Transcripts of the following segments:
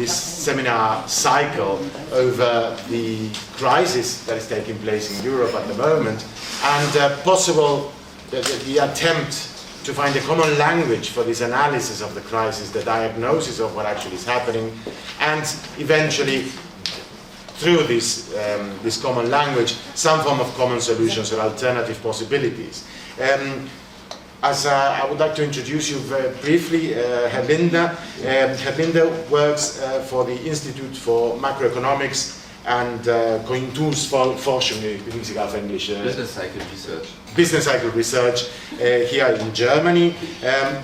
this seminar cycle over the crisis that is taking place in Europe at the moment, and the attempt to find a common language for this analysis of the crisis, the diagnosis of what actually is happening, and eventually, through this common language, some form of common solutions or alternative possibilities. I would like to introduce you very briefly, Herr Lindner. Herr Lindner works for the Institute for Macroeconomics and Konjunkturforschung, Business cycle research. Business cycle research here in Germany,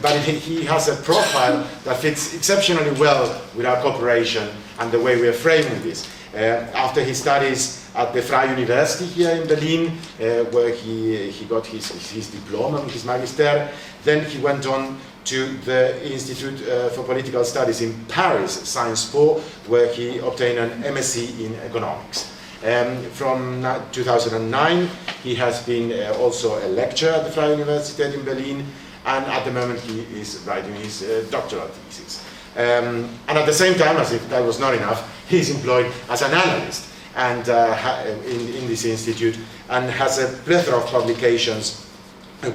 but he has a profile that fits exceptionally well with our cooperation and the way we are framing this. After his studies at the Freie University here in Berlin, where he got his diploma, his magister, then he went on to the Institute for Political Studies in Paris, Sciences Po, where he obtained an MSc in economics. From 2009, he has been also a lecturer at the Freie Universität in Berlin, and at the moment he is writing his doctoral thesis. And at the same time, as if that was not enough, he's employed as an analyst and in this institute, and has a plethora of publications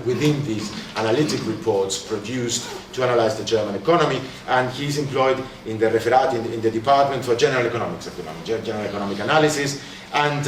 within these analytic reports produced to analyze the German economy, and he's employed in the Referat, in the Department for General Economics, General Economic Analysis, and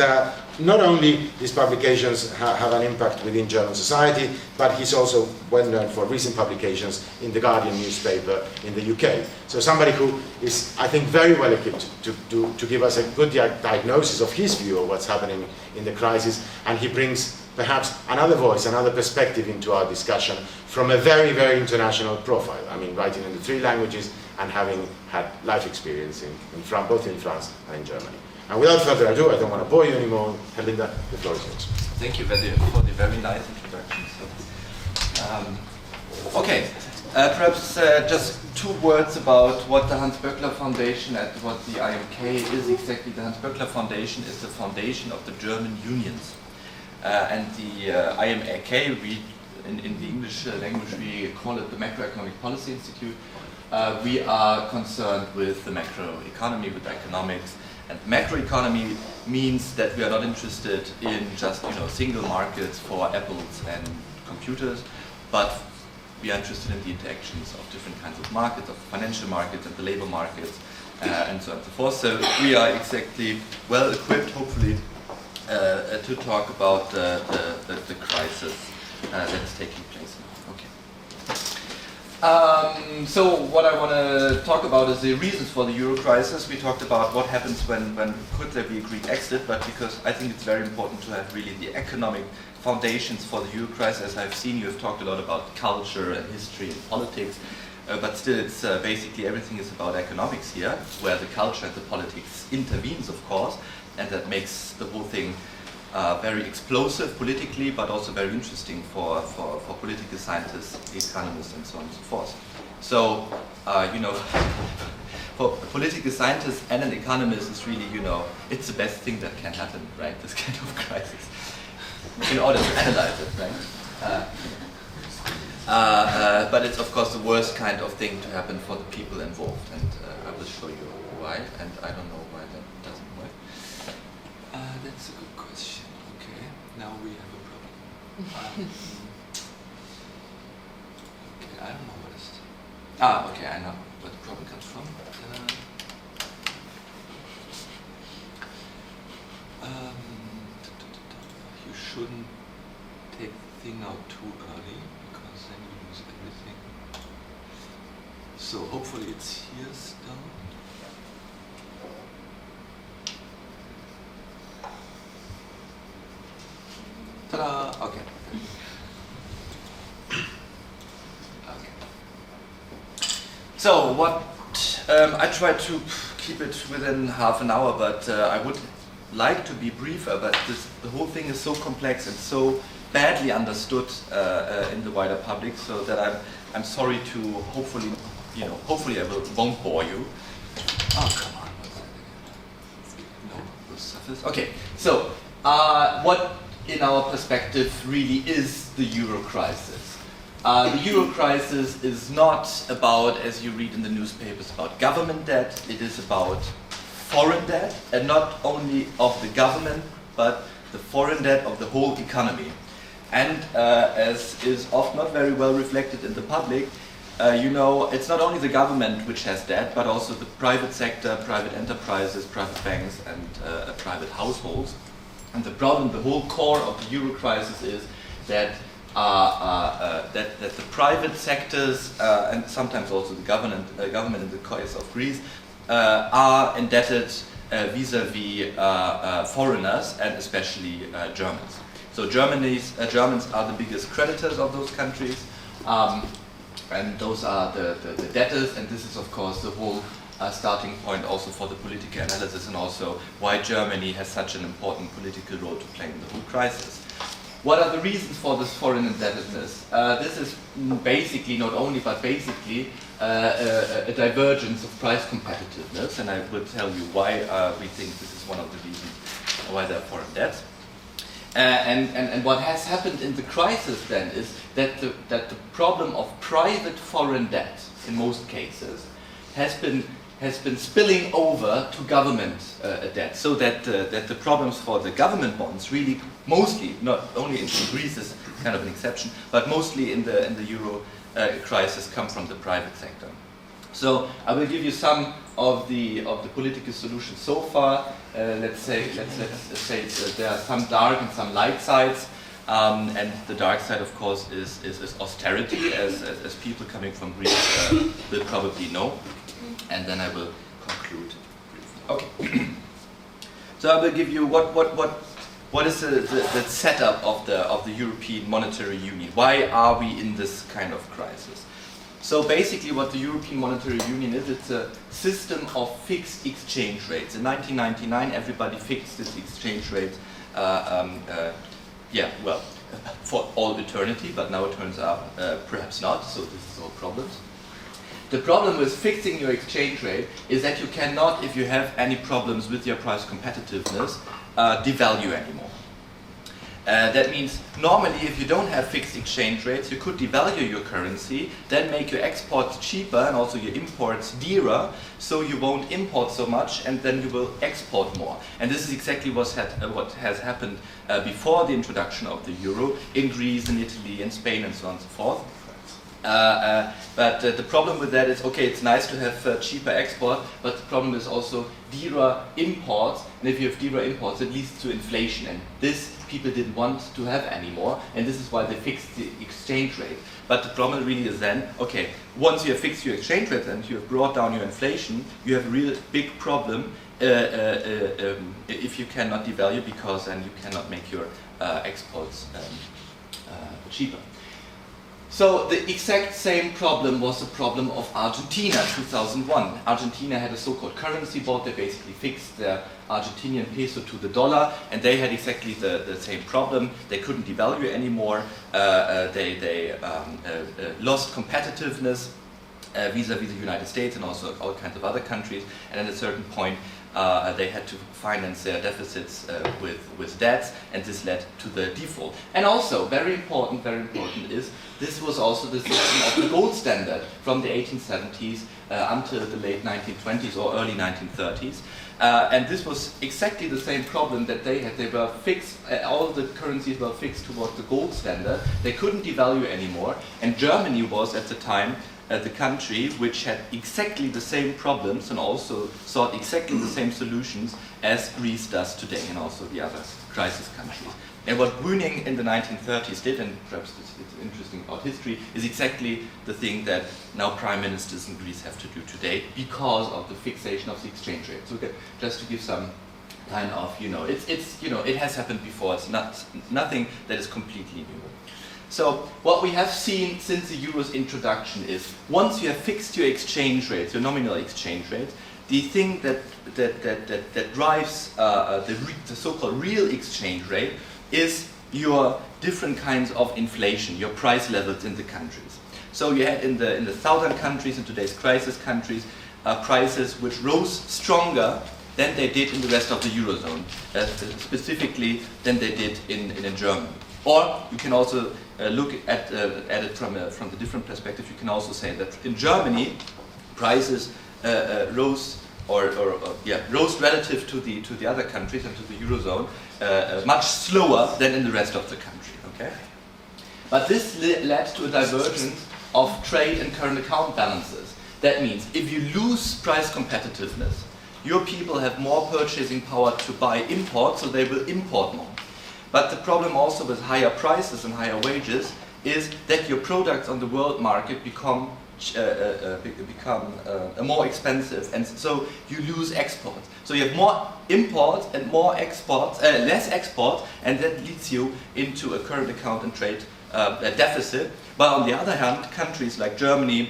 not only these publications have an impact within German society, but he's also well known for recent publications in the Guardian newspaper in the UK. So somebody who is, I think, very well equipped to give us a good diagnosis of his view of what's happening in the crisis, and he brings perhaps another voice, another perspective into our discussion from a very, very international profile. I mean, writing in the 3 languages and having had life experience in France, both in France and in Germany. And without further ado, I don't want to bore you anymore. Herr Lindner, the floor is yours. Thank you for the very nice introduction. Okay, perhaps just 2 words about what the Hans Böckler Foundation and what the IMK is exactly. The Hans Böckler Foundation is the foundation of the German unions. And the IMK, in the English language, we call it the Macroeconomic Policy Institute. We are concerned with the macroeconomy, with economics. And macroeconomy means that we are not interested in just single markets for apples and computers, but we are interested in the interactions of different kinds of markets, of financial markets and the labor markets, and so on and so forth. So we are exactly well equipped, hopefully, to talk about the crisis that is taking place now. Okay. So what I want to talk about is the reasons for the euro crisis. We talked about what happens when could there be a Greek exit, but because I think it's very important to have really the economic foundations for the euro crisis. As I've seen, you have talked a lot about culture and history and politics, but still it's basically everything is about economics here, where the culture and the politics intervenes, of course, and that makes the whole thing very explosive politically, but also very interesting for political scientists, economists, and so on and so forth. So, for a political scientist and an economist, it's really, it's the best thing that can happen, right? This kind of crisis, in order to analyze it, right? But it's of course the worst kind of thing to happen for the people involved, and I will show you why, and I don't know why that doesn't work. That's a good question. Okay, now we have a problem. Okay, I don't know what is. Okay, I know where the problem comes from. You shouldn't take the thing out too early, because then you lose everything. So hopefully it's here still. Ta-da! Okay. Okay. So what? I tried to keep it within half an hour, but I would like to be briefer. But the whole thing is so complex and so badly understood in the wider public, so that I'm sorry to hopefully I won't bore you. Oh, come on. No, those surface. Okay. So what in our perspective really is the euro crisis? The euro crisis is not about, as you read in the newspapers, about government debt. It is about foreign debt, and not only of the government, but the foreign debt of the whole economy. And as is often not very well reflected in the public, you know, it's not only the government which has debt, but also the private sector, private enterprises, private banks, and private households. And the problem, the whole core of the euro crisis is that that the private sectors and sometimes also the government in the case of Greece are indebted vis-à-vis foreigners and especially Germans. So Germans are the biggest creditors of those countries, and those are the debtors, and this is of course the whole starting point also for the political analysis, and also why Germany has such an important political role to play in the whole crisis. What are the reasons for this foreign indebtedness? This is basically, not only, but basically a divergence of price competitiveness, and I will tell you why we think this is one of the reasons why there are foreign debts. And what has happened in the crisis then is that the problem of private foreign debt, in most cases, has been spilling over to government debt, so that the problems for the government bonds really mostly, not only in Greece is kind of an exception, but mostly in the euro crisis come from the private sector. So I will give you some of the political solutions so far. Let's say there are some dark and some light sides. And the dark side, of course, is austerity, as people coming from Greece will probably know. And then I will conclude briefly. Okay. So I will give you what is the setup of the European Monetary Union. Why are we in this kind of crisis? So basically, what the European Monetary Union is, it's a system of fixed exchange rates. In 1999, everybody fixed its exchange rates. Yeah, well, for all eternity, but now it turns out perhaps not, so this is all problems. The problem with fixing your exchange rate is that you cannot, if you have any problems with your price competitiveness, devalue anymore. That means normally if you don't have fixed exchange rates, you could devalue your currency, then make your exports cheaper and also your imports dearer, so you won't import so much and then you will export more. And this is exactly what has happened before the introduction of the euro in Greece, in Italy, in Spain and so on and so forth. But the problem with that is, okay, it's nice to have cheaper export, but the problem is also dearer imports, and if you have dearer imports, it leads to inflation, and this people didn't want to have anymore, and this is why they fixed the exchange rate. But the problem really is then, okay, once you have fixed your exchange rate and you have brought down your inflation, you have a real big problem if you cannot devalue, because then you cannot make your exports cheaper. So the exact same problem was the problem of Argentina 2001. Argentina had a so-called currency board. They basically fixed their Argentinian peso to the dollar, and they had exactly the same problem. They couldn't devalue anymore. They lost competitiveness vis-à-vis the United States and also all kinds of other countries. And at a certain point, they had to finance their deficits with debts, and this led to the default. And also, very important is, this was also the system of the gold standard from the 1870s until the late 1920s or early 1930s. And this was exactly the same problem that they had. They were fixed, all the currencies were fixed towards the gold standard. They couldn't devalue anymore, and Germany was at the time the country which had exactly the same problems and also sought exactly the same solutions as Greece does today, and also the other crisis countries. And what Brüning in the 1930s did, and perhaps it's interesting about history, is exactly the thing that now prime ministers in Greece have to do today because of the fixation of the exchange rate. So just to give some kind of, it has happened before. It's nothing that is completely new. So what we have seen since the euro's introduction is, once you have fixed your exchange rates, your nominal exchange rates, the thing that drives the so-called real exchange rate is your different kinds of inflation, your price levels in the countries. So you had in the southern countries, in today's crisis countries, prices which rose stronger than they did in the rest of the eurozone, specifically than they did in Germany. Or you can also look at it from the different perspective. You can also say that in Germany, prices rose rose relative to the other countries and to the Eurozone much slower than in the rest of the country. Okay, but this led to a divergence of trade and current account balances. That means if you lose price competitiveness, your people have more purchasing power to buy imports, so they will import more. But the problem also with higher prices and higher wages is that your products on the world market become more expensive, and so you lose exports. So you have more imports and more exports, less exports, and that leads you into a current account and trade deficit. But on the other hand, countries like Germany,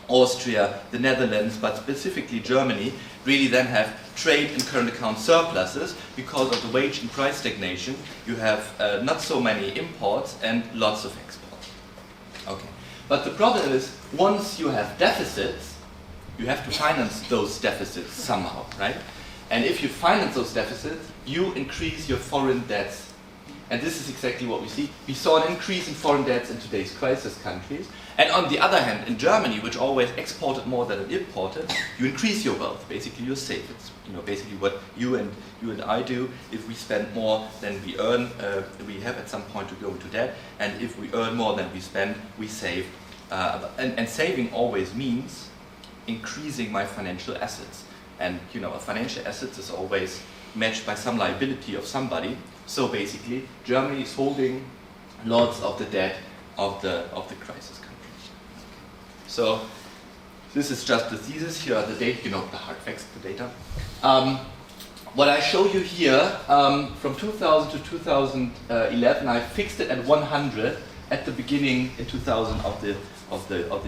Austria, the Netherlands, but specifically Germany, really then have trade and current account surpluses because of the wage and price stagnation. You have not so many imports and lots of exports. Okay. But the problem is, once you have deficits, you have to finance those deficits somehow, right? And if you finance those deficits, you increase your foreign debts. And this is exactly what we see. We saw an increase in foreign debts in today's crisis countries. And on the other hand, in Germany, which always exported more than it imported, you increase your wealth. Basically, you save. It's basically what you and I do. If we spend more than we earn, we have at some point to go into debt. And if we earn more than we spend, we save. And saving always means increasing my financial assets. And a financial asset is always matched by some liability of somebody. So basically, Germany is holding lots of the debt of the crisis countries. So this is just the thesis. Here are the data, the hard facts, the data. What I show you here, from 2000 to 2011, I fixed it at 100 at the beginning in 2000 of the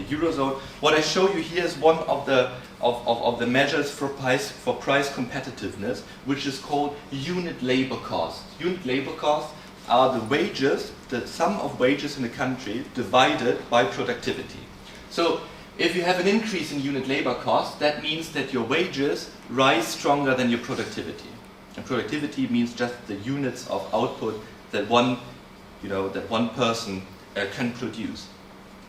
Eurozone. What I show you here is one of the measures for price competitiveness, which is called unit labor cost. Unit labor costs are the wages, the sum of wages in the country divided by productivity. So if you have an increase in unit labor cost, that means that your wages rise stronger than your productivity. And productivity means just the units of output that one person can produce.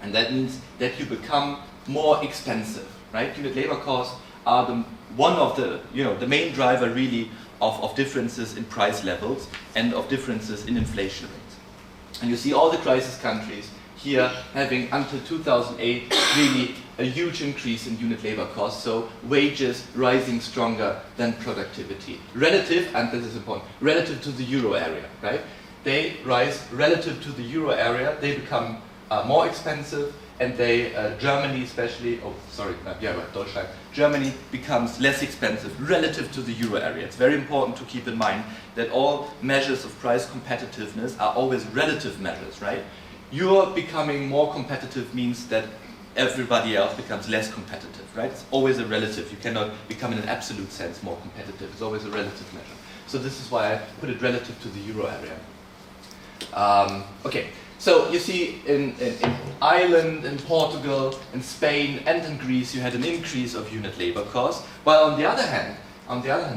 And that means that you become more expensive, right? Unit labor costs are the main driver really of differences in price levels and of differences in inflation rates. And you see all the crisis countries here having until 2008 really a huge increase in unit labor costs, so wages rising stronger than productivity. Relative, and this is important, relative to the euro area, right? They rise relative to the euro area, they become more expensive, and Germany especially, Deutschland, Germany becomes less expensive relative to the euro area. It's very important to keep in mind that all measures of price competitiveness are always relative measures, right? You're becoming more competitive means that everybody else becomes less competitive, right? It's always a relative. You cannot become in an absolute sense more competitive. It's always a relative measure. So this is why I put it relative to the euro area. Okay. So you see in Ireland, in Portugal, in Spain, and in Greece, you had an increase of unit labor costs, while on the other hand,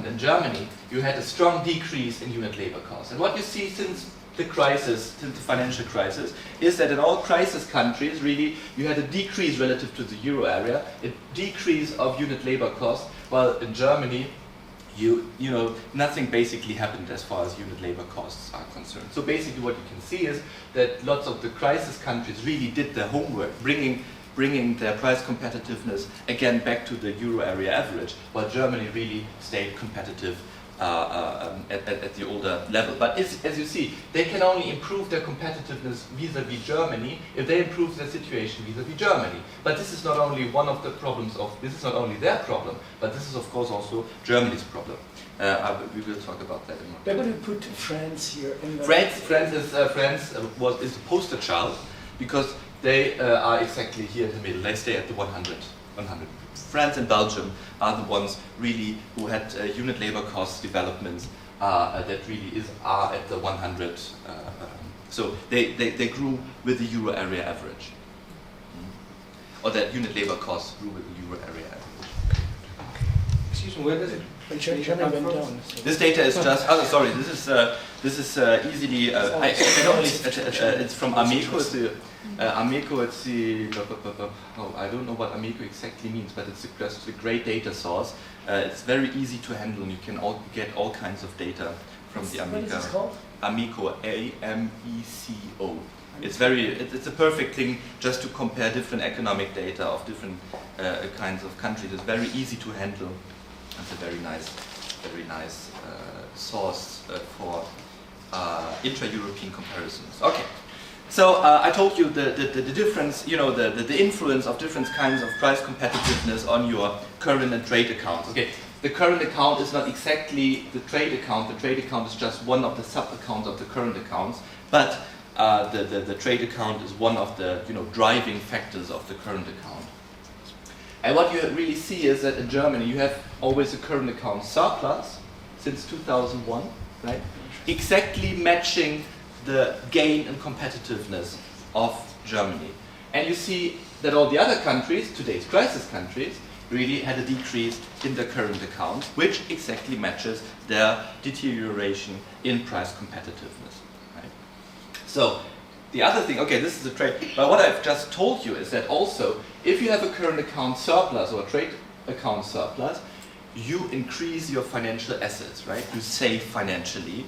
in Germany, you had a strong decrease in unit labor costs. And what you see since the financial crisis, is that in all crisis countries, really, you had a decrease relative to the euro area, a decrease of unit labor costs, while in Germany, nothing basically happened as far as unit labor costs are concerned. So basically what you can see is that lots of the crisis countries really did their homework, bringing their price competitiveness again back to the euro area average, while Germany really stayed competitive at the older level. But as you see, they can only improve their competitiveness vis-à-vis Germany if they improve their situation vis-à-vis Germany. But this is not only one of the problems this is not only their problem, but this is of course also Germany's problem. We will talk about that in more. Where would you put France here? France is the poster child because they are exactly here in the middle. They stay at the 100. France and Belgium are the ones really who had unit labor cost developments that really are at the 100. So they grew with the euro area average. Or that unit labor costs grew with the euro area average. Excuse me, where does it? But Germany went down. So. This data is just, oh, sorry, this is easily, I can only, it's from Ameco, it's the, Ameco, it's the, oh, I don't know what Ameco exactly means, but it's just a great data source. It's very easy to handle, and you can get all kinds of data from the Ameco. What is this called? Ameco, A-M-E-C-O. It's a perfect thing just to compare different economic data of different kinds of countries. It's very easy to handle. It's a very nice source for intra-European comparisons. Okay, so I told you the difference, you know, the influence of different kinds of price competitiveness on your current and trade accounts. Okay, the current account is not exactly the trade account. The trade account is just one of the sub-accounts of the current accounts, but the trade account is one of the driving factors of the current account. And what you really see is that in Germany you have always a current account surplus since 2001, right? Exactly matching the gain in competitiveness of Germany. And you see that all the other countries, today's crisis countries, really had a decrease in their current accounts, which exactly matches their deterioration in price competitiveness. Right? So the other thing, okay, this is a trade, but what I've just told you is that also, if you have a current account surplus or a trade account surplus, you increase your financial assets, right? You save financially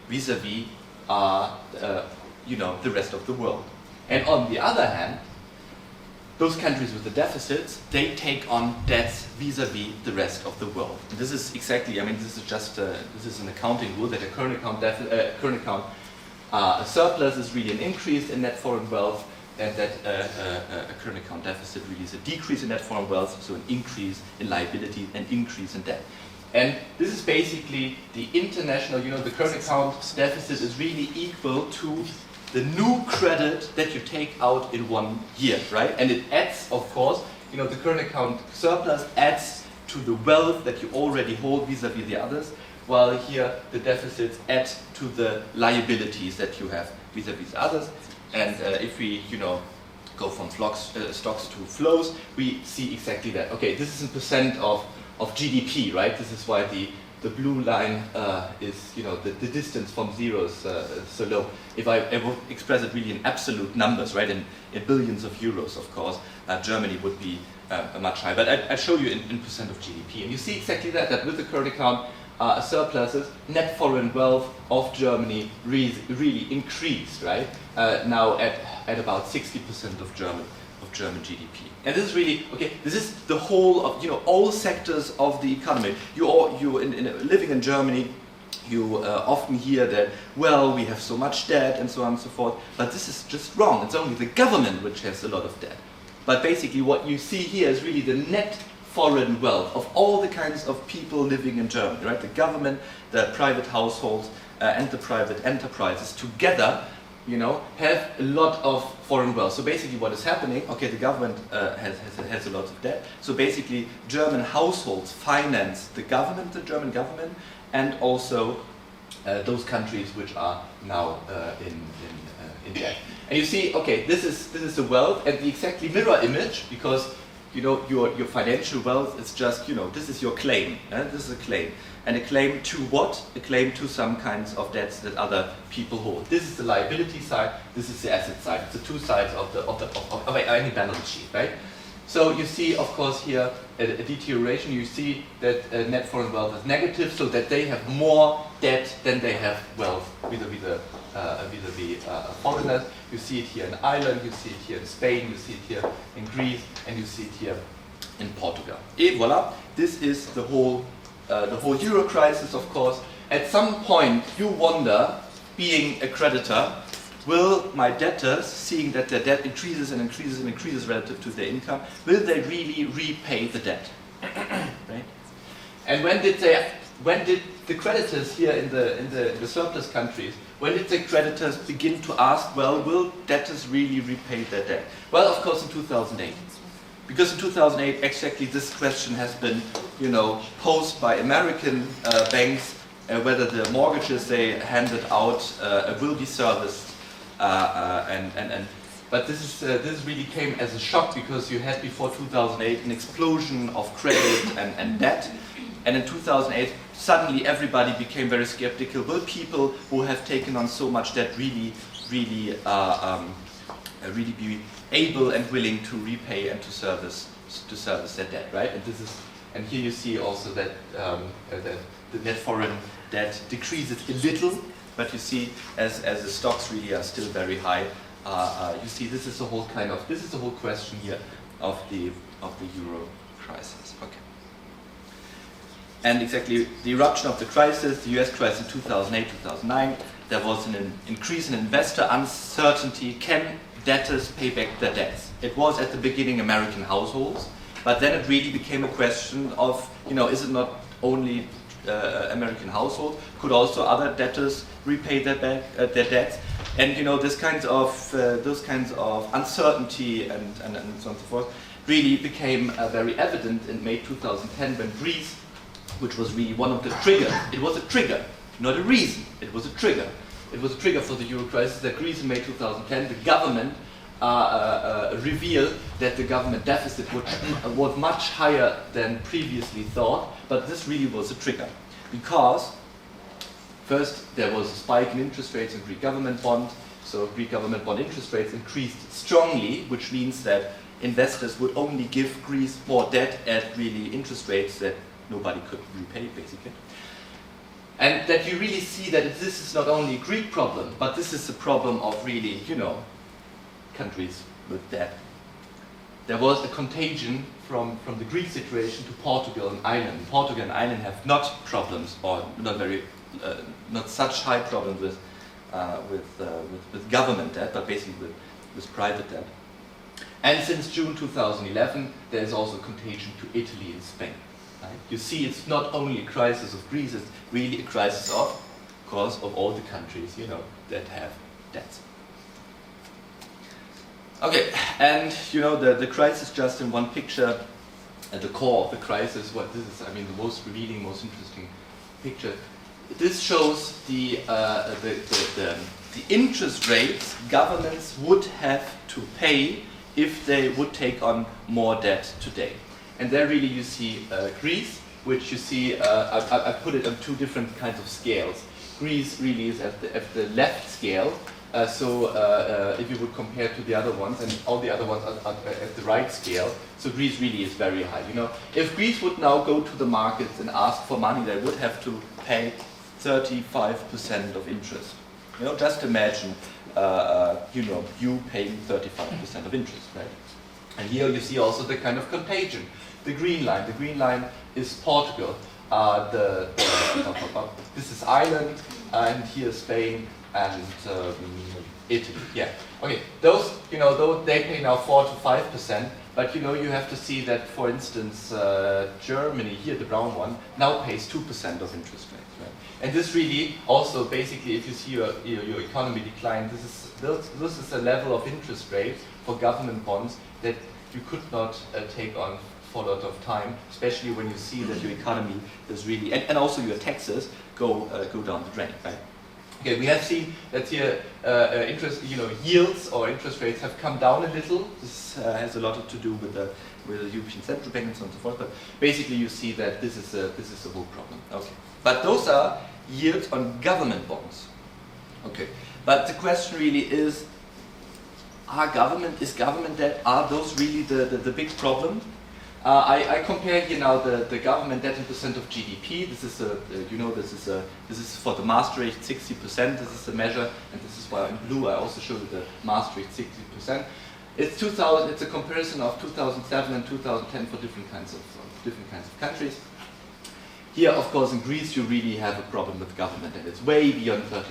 vis-a-vis, the rest of the world. And on the other hand, those countries with the deficits, they take on debts vis-a-vis the rest of the world. And this is exactly, I mean, this is just this is an accounting rule that a current account a surplus is really an increase in net foreign wealth, and that a current account deficit really is a decrease in net foreign wealth, so an increase in liability and increase in debt. And this is basically the international, the current account deficit is really equal to the new credit that you take out in 1 year, right? And it adds, of course, the current account surplus adds to the wealth that you already hold vis-a-vis the others, while here the deficits add to the liabilities that you have vis-a-vis the others. And if we, go from stocks to flows, we see exactly that. Okay, this is in percent of GDP, right? This is why the blue line is, the distance from zero is so low. If I would express it really in absolute numbers, right, in billions of euros, of course, Germany would be much higher. But I show you in percent of GDP. And you see exactly that with the current account surpluses, net foreign wealth of Germany really increased, right? Now at about 60% of German GDP. And this is really, okay, this is the whole of, all sectors of the economy. Living in Germany, you often hear that, well, we have so much debt and so on and so forth, but this is just wrong. It's only the government which has a lot of debt. But basically what you see here is really the net foreign wealth of all the kinds of people living in Germany, right? The government, the private households, and the private enterprises together, have a lot of foreign wealth. So basically what is happening, okay, the government has a lot of debt. So basically German households finance the German government, and also those countries which are now in debt. And you see, okay, this is the wealth, and the exactly mirror image, because your financial wealth is just, this is your claim. This is a claim. And a claim to what? A claim to some kinds of debts that other people hold. This is the liability side, this is the asset side. It's the two sides of any balance sheet, right? So you see, of course, here a deterioration. You see that net foreign wealth is negative, so that they have more debt than they have wealth vis-a-vis foreigners. You see it here in Ireland, you see it here in Spain, you see it here in Greece, and you see it here in Portugal. Et voila, this is the whole euro crisis, of course. At some point, you wonder, being a creditor, will my debtors, seeing that their debt increases and increases and increases relative to their income, will they really repay the debt? Right? And when did the creditors here in the surplus countries, when did the creditors begin to ask, well, will debtors really repay their debt? Well, of course, in 2008. Because in 2008, exactly this question has been, posed by American banks, whether the mortgages they handed out will be serviced, and But this really came as a shock because you had before 2008 an explosion of credit and debt. And in 2008, suddenly everybody became very skeptical. Will people who have taken on so much debt really be able and willing to repay and to service their debt, right? And here you see also that that the net foreign debt decreases a little, but you see as the stocks really are still very high. You see this is the whole question here of the euro crisis. Okay. And exactly the eruption of the crisis, the US crisis in 2008, 2009, there was an increase in investor uncertainty. Can debtors pay back their debts? It was at the beginning American households, but then it really became a question of, is it not only American households, could also other debtors repay their debts? And those kinds of uncertainty and so on and so forth really became very evident in May 2010 when Greece, which was really one of the triggers. It was a trigger, not a reason. It was a trigger. It was a trigger for the euro crisis that Greece in May 2010, the government revealed that the government deficit was much higher than previously thought, but this really was a trigger. Because first there was a spike in interest rates in Greek government bond, so Greek government bond interest rates increased strongly, which means that investors would only give Greece more debt at really interest rates that nobody could repay, basically. And that you really see that this is not only a Greek problem, but this is a problem of really, countries with debt. There was a contagion from the Greek situation to Portugal and Ireland. Portugal and Ireland have not problems, or not such high problems with government debt, but basically with private debt. And since June 2011, there is also contagion to Italy and Spain. Right? You see, it's not only a crisis of Greece, it's really a crisis of course, of all the countries, that have debts. Okay, and the crisis just in one picture, at the core of the crisis, what this is, the most revealing, most interesting picture. This shows the interest rates governments would have to pay if they would take on more debt today. And there really you see Greece, which you see, I put it on two different kinds of scales. Greece really is at the left scale, if you would compare to the other ones, and all the other ones are at the right scale, so Greece really is very high. If Greece would now go to the markets and ask for money, they would have to pay 35% of interest. Just imagine, you paying 35% of interest, right? And here you see also the kind of contagion. The green line is Portugal. This is Ireland, and here Spain and Italy. Yeah. Okay. Those, they pay now 4 to 5%. But you have to see that, for instance, Germany, here the brown one, now pays 2% of interest rates. Right? And this really also, basically, if you see your economy decline, this is a level of interest rate for government bonds that you could not take on for a lot of time, especially when you see that your economy is really, and also your taxes go down the drain, right? Okay, we have seen that here interest, yields or interest rates have come down a little. This has a lot to do with the European Central Bank and so on and so forth. But basically, you see that this is a whole problem. Okay, but those are yields on government bonds. Okay, but the question really is government debt, are those really the big problem? I compare here now the government debt in percent of GDP. This is this is for the Maastricht 60%. This is a measure, and this is why in blue I also showed the Maastricht 60%. It's a comparison of 2007 and 2010 for different kinds of countries. Here, of course, in Greece, you really have a problem with government debt. It's way beyond 30%.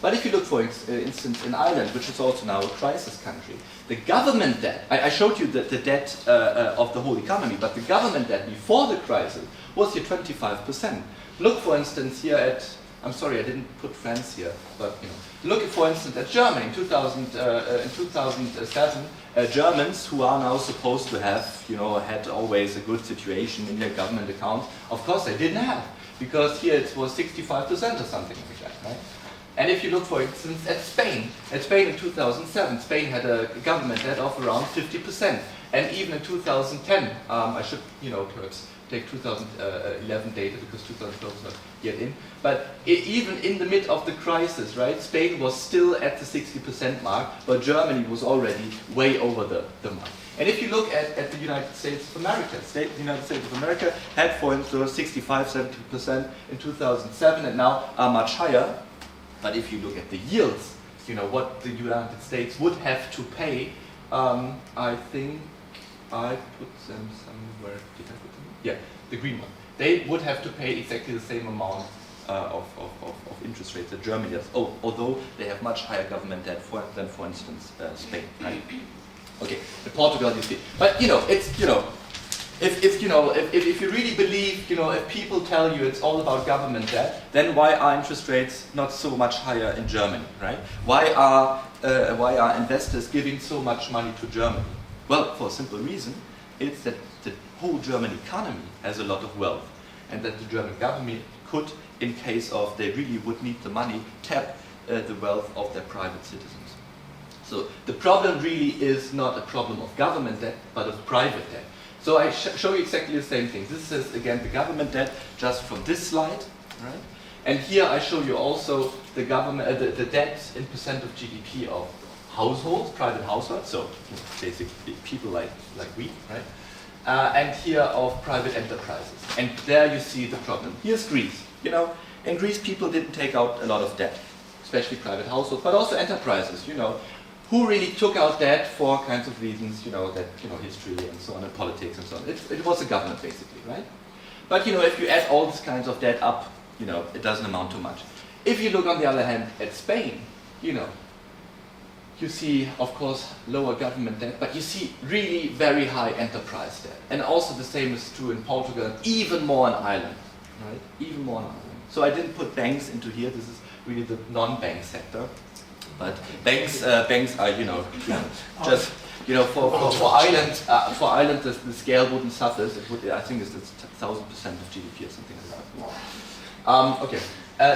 But if you look, for instance, in Ireland, which is also now a crisis country, the government debt, I showed you the debt of the whole economy, but the government debt before the crisis was here 25%. Look, for instance, here at, I'm sorry, I didn't put France here, but look, for instance, at Germany in 2007. Germans who are now supposed to have, had always a good situation in their government accounts, of course they didn't have, because here it was 65% or something like that, right? And if you look, for instance, at Spain in 2007, Spain had a government debt of around 50%. And even in 2010, I should, perhaps take 2011 data because 2012 is not yet in. But even in the mid of the crisis, right, Spain was still at the 60% mark, but Germany was already way over the mark. And if you look at the United States of America, the United States of America had, for instance, 65-70% in 2007 and now are much higher. But if you look at the yields, what the United States would have to pay, I think I put them somewhere. Did I put them? Yeah, the green one. They would have to pay exactly the same amount of interest rates that Germany does, although they have much higher government debt than, for instance, Spain. Right? Okay, in Portugal you see, but it's if you really believe, if people tell you it's all about government debt, then why are interest rates not so much higher in Germany, right? Why are investors giving so much money to Germany? Well, for a simple reason, it's that the whole German economy has a lot of wealth, and that the German government could, in case of they really would need the money, tap the wealth of their private citizens. So the problem really is not a problem of government debt, but of private debt. So I show you exactly the same thing. This is again the government debt just from this slide, right? And here I show you also the government, the debt in percent of GDP of households, private households. So basically people like we, right? And here of private enterprises. And there you see the problem. Here's Greece. In Greece people didn't take out a lot of debt, especially private households, but also enterprises. Who really took out debt for kinds of reasons, history and so on, and politics and so on. It was the government basically, right? But if you add all these kinds of debt up, it doesn't amount to much. If you look on the other hand at Spain, you see, of course, lower government debt, but you see really very high enterprise debt. And also the same is true in Portugal, and even more in Ireland, right? Even more in Ireland. So I didn't put banks into here. This is really the non-bank sector. But banks are, just for Ireland, the scale wouldn't suffer. It would, I think, it's 1,000% of GDP or something like that. Okay.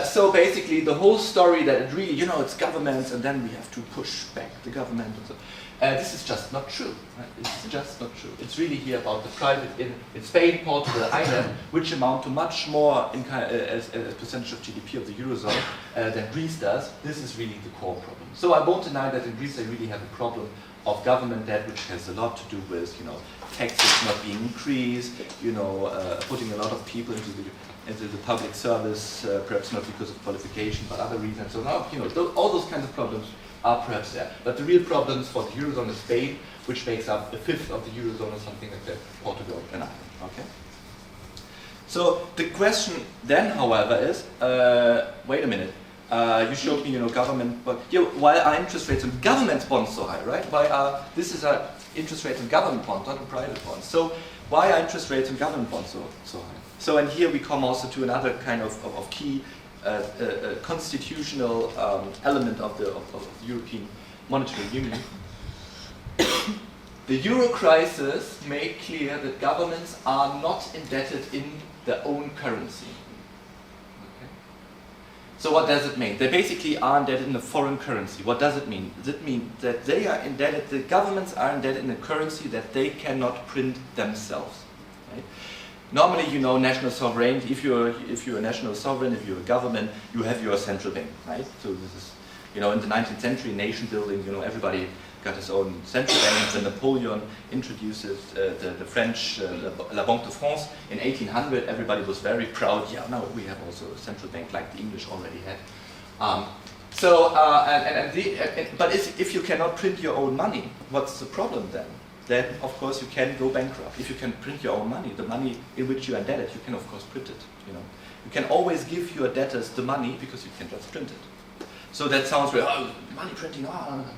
So basically, the whole story that it really, it's governments, and then we have to push back the government and so. This is just not true. Right? It's just not true. It's really here about the private in Spain, Portugal, Ireland, which amount to much more as percentage of GDP of the Eurozone than Greece does. This is really the core problem. So I won't deny that in Greece they really have a problem of government debt, which has a lot to do with taxes not being increased, putting a lot of people into the public service, perhaps not because of qualification, but other reasons. So now, all those kinds of problems are perhaps there. But the real problems for the Eurozone is Spain, which makes up a fifth of the Eurozone or something like that, Portugal and Ireland. Okay? So the question then, however, is, wait a minute, you showed me, government, but why are interest rates on government bonds so high, right? This is interest rates on government bonds, not on private bonds. So why are interest rates on government bonds so high? So, and here we come also to another kind of key constitutional element of the European Monetary Union. The Euro crisis made clear that governments are not indebted in their own currency. Okay. So what does it mean? They basically are indebted in a foreign currency. What does it mean? Does it mean that they are indebted, the governments are indebted in a currency that they cannot print themselves? Right? Normally, national sovereignty, if you're a national sovereign, if you're a government, you have your central bank, right? So this is, in the 19th century, nation building, everybody got his own central bank. Then Napoleon introduces the French, La Banque de France in 1800. Everybody was very proud. Yeah, now we have also a central bank like the English already had. But if you cannot print your own money, what's the problem then? Then, of course, you can go bankrupt. If you can print your own money, the money in which you are indebted, you can, of course, print it. You can always give your debtors the money because you can just print it. So that sounds very, money printing,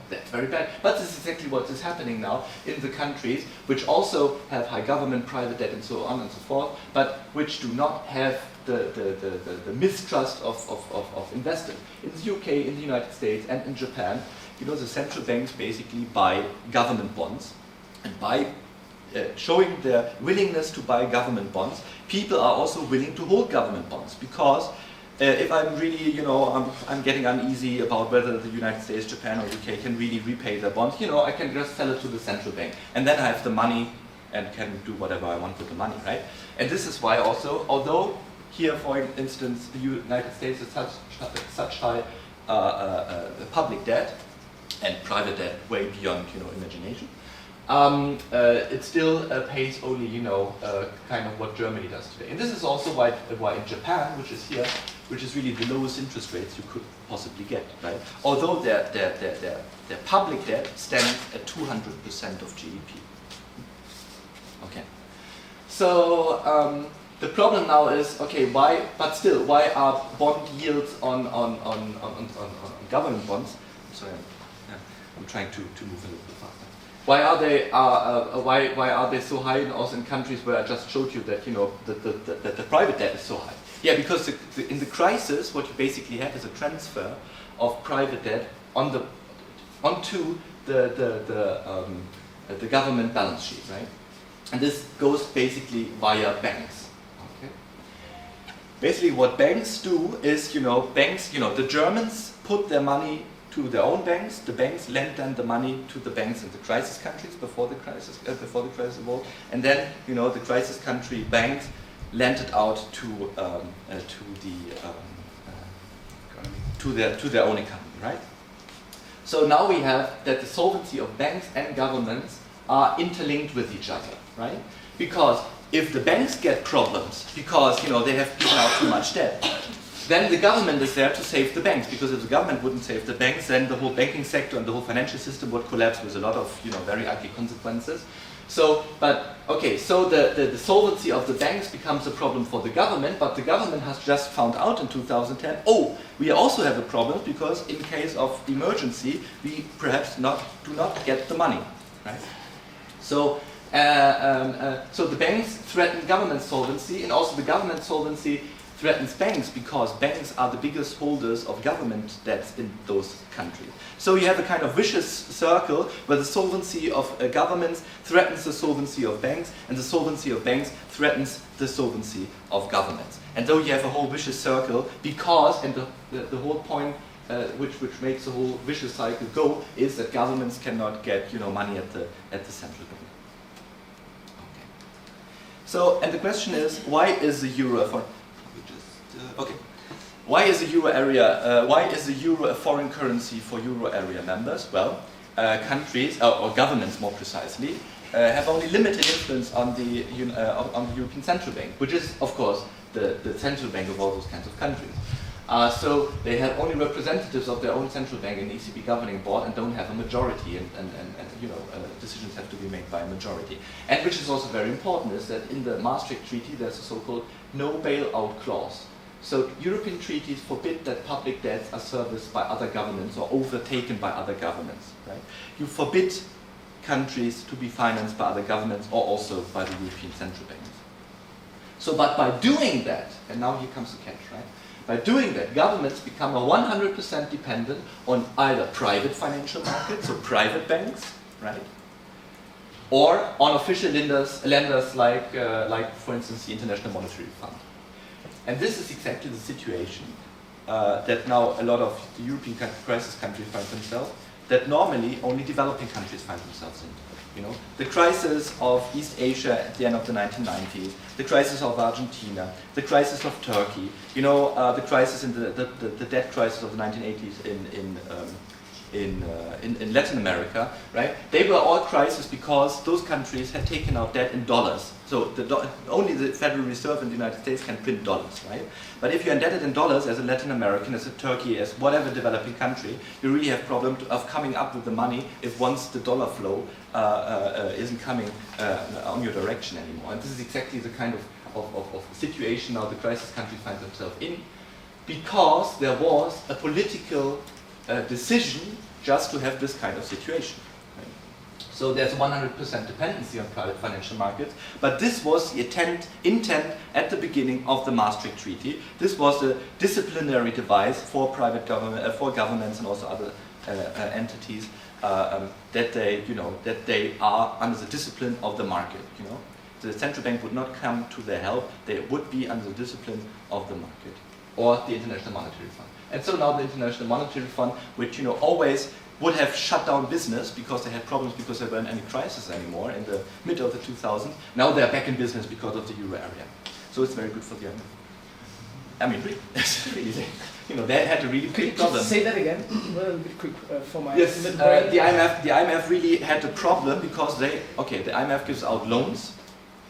that's very bad. But this is exactly what is happening now in the countries which also have high government, private debt, and so on and so forth, but which do not have the mistrust of investors. In the UK, in the United States, and in Japan, the central banks basically buy government bonds. And by showing their willingness to buy government bonds, people are also willing to hold government bonds because if I'm really, I'm getting uneasy about whether the United States, Japan, or UK can really repay their bonds, I can just sell it to the central bank, and then I have the money and can do whatever I want with the money, right? And this is why also, although here, for instance, the United States has such high public debt and private debt way beyond, imagination, it still pays only, kind of what Germany does today. And this is also why in Japan, which is here, which is really the lowest interest rates you could possibly get, right? Although their public debt stands at 200% of GDP. Okay. So the problem now is, okay, why are bond yields on government bonds? Sorry, I'm trying to move a little bit faster. Why are they so high also in countries where I just showed you that that the private debt is so high? Yeah, because in the crisis, what you basically have is a transfer of private debt onto the government balance sheet, right? And this goes basically via banks. Okay. Basically, what banks do is, the Germans put their money to their own banks. The banks lend them the money to the banks in the crisis countries before the crisis evolved, and then the crisis country banks lent it out to their own economy, right? So now we have that the solvency of banks and governments are interlinked with each other, right? Because if the banks get problems because they have given out too much debt, then the government is there to save the banks, because if the government wouldn't save the banks, then the whole banking sector and the whole financial system would collapse with a lot of very ugly consequences. So, so the solvency of the banks becomes a problem for the government, but the government has just found out in 2010, we also have a problem because in case of emergency, we perhaps do not get the money, right? So, so the banks threaten government solvency, and also the government solvency threatens banks, because banks are the biggest holders of government debts in those countries. So you have a kind of vicious circle where the solvency of governments threatens the solvency of banks, and the solvency of banks threatens the solvency of governments. And though you have a whole vicious circle, because, and the whole point which makes the whole vicious cycle go, is that governments cannot get money at the central bank. Okay. So, and the question is, why is the euro Why is the euro area? Why is the euro a foreign currency for euro area members? Well, countries or governments, more precisely, have only limited influence on the European Central Bank, which is, of course, the central bank of all those kinds of countries. So they have only representatives of their own central bank in the ECB governing board and don't have a majority, and decisions have to be made by a majority. And which is also very important is that in the Maastricht Treaty there's a so-called no bailout clause. So European treaties forbid that public debts are serviced by other governments or overtaken by other governments. Right? You forbid countries to be financed by other governments or also by the European Central Bank. So, but by doing that, and now here comes the catch, right? By doing that, governments become 100% dependent on either private financial markets, so private banks, right? Or on official lenders like, for instance, the International Monetary Fund. And this is exactly the situation that now a lot of the European crisis countries find themselves, that normally only developing countries find themselves in. The crisis of East Asia at the end of the 1990s, the crisis of Argentina, the crisis of Turkey, the crisis in the debt crisis of the 1980s in Latin America, right? They were all crises because those countries had taken out debt in dollars. So only the Federal Reserve in the United States can print dollars, right? But if you're indebted in dollars as a Latin American, as a Turkey, as whatever developing country, you really have problem of coming up with the money if once the dollar flow isn't coming on your direction anymore. And this is exactly the kind of situation now the crisis countries find themselves in, because there was a political decision just to have this kind of situation. Right? So there's 100% dependency on private financial markets, but this was the intent at the beginning of the Maastricht Treaty. This was a disciplinary device for private government, for governments and also other entities that they are under the discipline of the market. The central bank would not come to their help; they would be under the discipline of the market. or the International Monetary Fund. And so now the International Monetary Fund, which always would have shut down business because they had problems because there weren't any crisis anymore in the mid of the 2000s, now they're back in business because of the euro area. So it's very good for the IMF. I mean, really, they had a really big problem. Say that again, a little bit quick for my Yes, little brain. the IMF really had a problem because the IMF gives out loans,